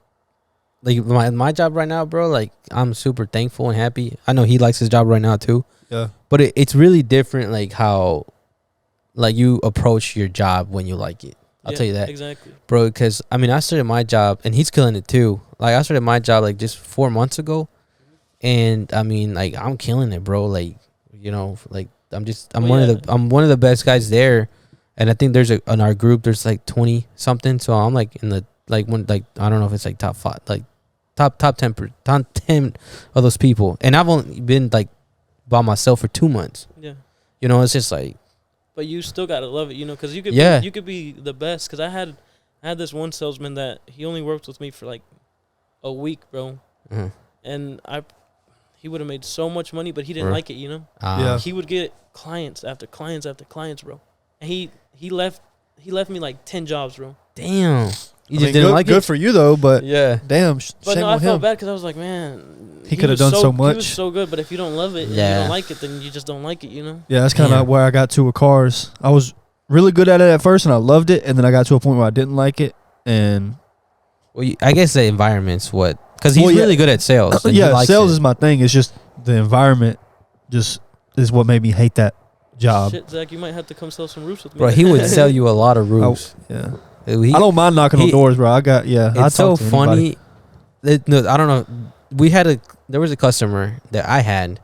like, my job right now, bro. Like, I'm super thankful and happy. I know he likes his job right now too. Yeah. But it's really different, like how, like you approach your job when you like it. I'll tell you that. Exactly. Bro, because, I mean, I started my job, and he's killing it, too. Like, I started my job, like, just 4 months ago. And, I mean, like, I'm killing it, bro. Like, you know, like, I'm one of the best guys there. And I think there's in our group, there's, like, 20-something. So I'm, like, in the, like, I don't know if it's, like, top 5, like, top 10 of those people. And I've only been, like, by myself for 2 months. Yeah. You know, it's just, like. But you still gotta love it, you know, because you could be the best. Because I had this one salesman that he only worked with me for like a week, bro, and he would have made so much money, but he didn't like it, you know. Yeah. He would get clients after clients after clients, bro, and he left me like 10 jobs, bro. Damn. You just didn't like it? Good for you though, but damn. But no, I felt bad because I was like, man, he could have done so much. He was so good, but if you don't love it, and you don't like it, then you just don't like it, you know. Yeah, that's kind of where I got to with cars. I was really good at it at first, and I loved it, and then I got to a point where I didn't like it, and I guess the environment's what, because he's really good at sales. Yeah, sales is my thing. It's just the environment, just is what made me hate that job. Shit, Zach, you might have to come sell some roofs with me. Bro, he would sell you a lot of roofs. Yeah. I don't mind knocking on doors, bro. It's so funny. I don't know. There was a customer that I had,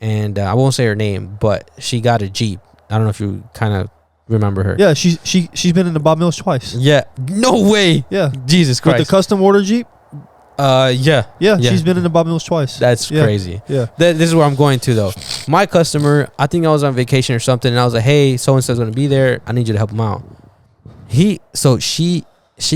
and I won't say her name, but she got a Jeep. I don't know if you kind of remember her. Yeah, she's been in the Bob Mills twice. Yeah. No way. Yeah. Jesus Christ. With the custom order Jeep? Yeah. She's been in the Bob Mills twice. That's crazy. Yeah. This is where I'm going to, though. My customer, I think I was on vacation or something, and I was like, hey, so-and-so's going to be there. I need you to help him out. She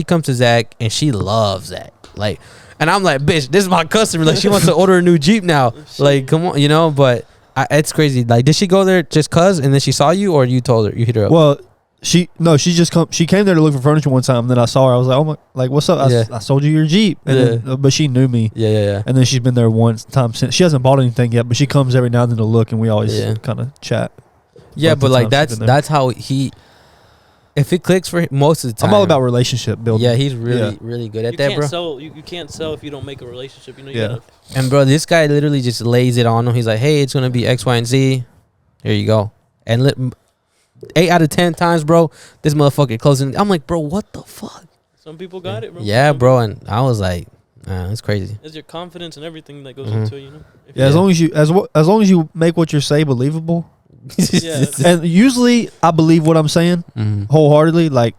comes to Zach, and she loves Zach. Like, and I'm like, bitch, this is my customer. Like, she wants to order a new Jeep now. Like, come on, you know, but it's crazy. Like, did she go there just cause, and then she saw you, or you told her, you hit her up? Well, she came there to look for furniture one time, and then I saw her. I was like, oh my, like, what's up? I sold you your Jeep. And then, but she knew me. Yeah. And then she's been there one time since. She hasn't bought anything yet, but she comes every now and then to look, and we always kind of chat. Yeah, but like that's how he. if it clicks for him, most of the time. I'm all about relationship building. Yeah, he's really good at that, bro. You can't sell if you don't make a relationship. You know. Yeah. And bro, this guy literally just lays it on him. He's like, hey, it's gonna be X, Y, and Z. Here you go. And 8 out of 10 times, bro, this motherfucker closing. I'm like, bro, what the fuck? Some people got it, bro. Yeah, bro, and I was like, that's crazy. It's your confidence and everything that goes into it, you know. As long as you make what you say believable. Yeah. And usually I believe what I'm saying wholeheartedly. Like,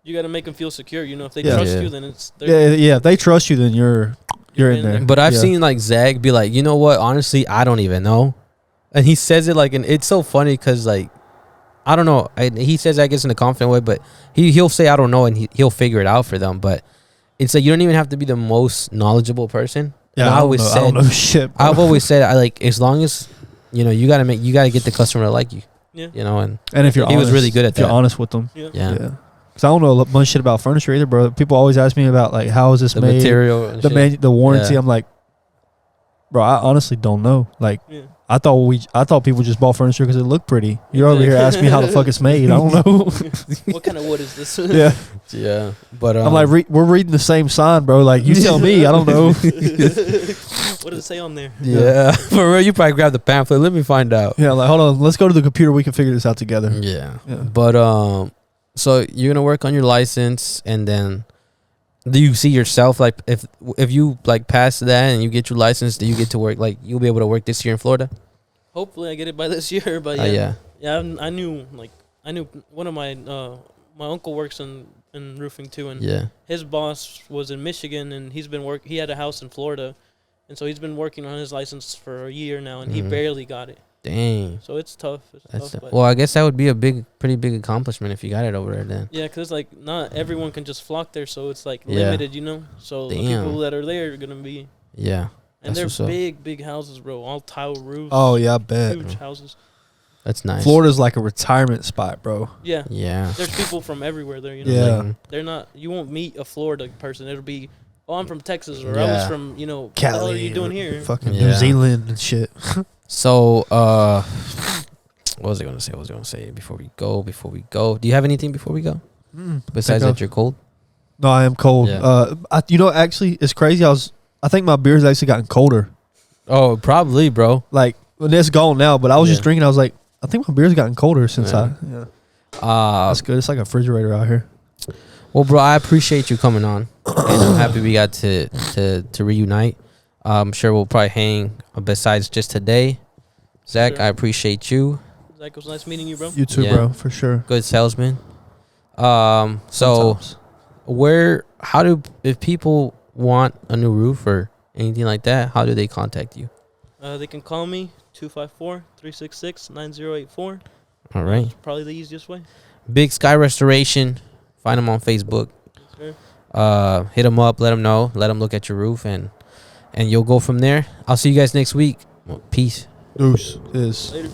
you got to make them feel secure. You know, if they trust you, then it's if they trust you, then you're in there. But I've seen like Zach be like, you know what? Honestly, I don't even know, and he says it like, and it's so funny because like, I don't know. He says I guess in a confident way, but he'll say I don't know, and he'll figure it out for them. But it's like you don't even have to be the most knowledgeable person. Yeah, I don't know shit. Bro. I've always said as long as you gotta get the customer to like you. Yeah. You know, and if you're he was really good at that. If you're honest with them. Yeah. Because I don't know a bunch of shit about furniture either, bro. People always ask me about like how is this made, material, and the warranty. I'm like, bro, I honestly don't know. Like, I thought people just bought furniture because it looked pretty. You're over here asking me how the fuck it's made. I don't know. What kind of wood is this? Yeah. But I'm like, we're reading the same sign, bro. Like, you tell me. I don't know. What does it say on there? Yeah. For real, you probably grabbed the pamphlet. Let me find out. Yeah, like, hold on. Let's go to the computer. We can figure this out together. Yeah. But so you're gonna work on your license, and then do you see yourself like if you like pass that and you get your license, do you get to work like you'll be able to work this year in Florida? Hopefully, I get it by this year. But I knew one of my uncle works in roofing too, and his boss was in Michigan, and he had a house in Florida, and so he's been working on his license for a year now, and he barely got it. Dang. So it's tough. Well, I guess that would be a pretty big accomplishment if you got it over there then. Yeah, because like not everyone can just flock there, so it's like limited, you know. So the people that are there are gonna be and they're big houses, bro. All tile roofs. Oh yeah, I bet. Huge houses. That's nice. Florida's like a retirement spot, bro. Yeah. There's people from everywhere there, you know. Yeah. Like, they're not. You won't meet a Florida person. It'll be, I'm from Texas, or I was from, Cali. What the hell are you doing here? Fucking New Zealand and shit. So, what was I gonna say before we go? Do you have anything before we go? Besides that, you're cold. No, I am cold. Yeah. Actually, it's crazy. I think my beer's actually gotten colder. Oh, probably, bro. Like, it's gone now, but I was just drinking. I was like, I think my beer's gotten colder since that's good. It's like a refrigerator out here. Well, bro, I appreciate you coming on, and I'm happy we got to reunite. I'm sure we'll probably hang besides just today. Zach, sure. I appreciate you. Zach, it was nice meeting you, bro. You too, bro, for sure. Good salesman. So if people want a new roof or anything like that, how do they contact you? They can call me 254-366-9084. All right. That's probably the easiest way. Big Sky Restoration. Find them on Facebook. Yes, sir. Hit them up. Let them know. Let them look at your roof, and you'll go from there. I'll see you guys next week. Peace. Deuce. Later.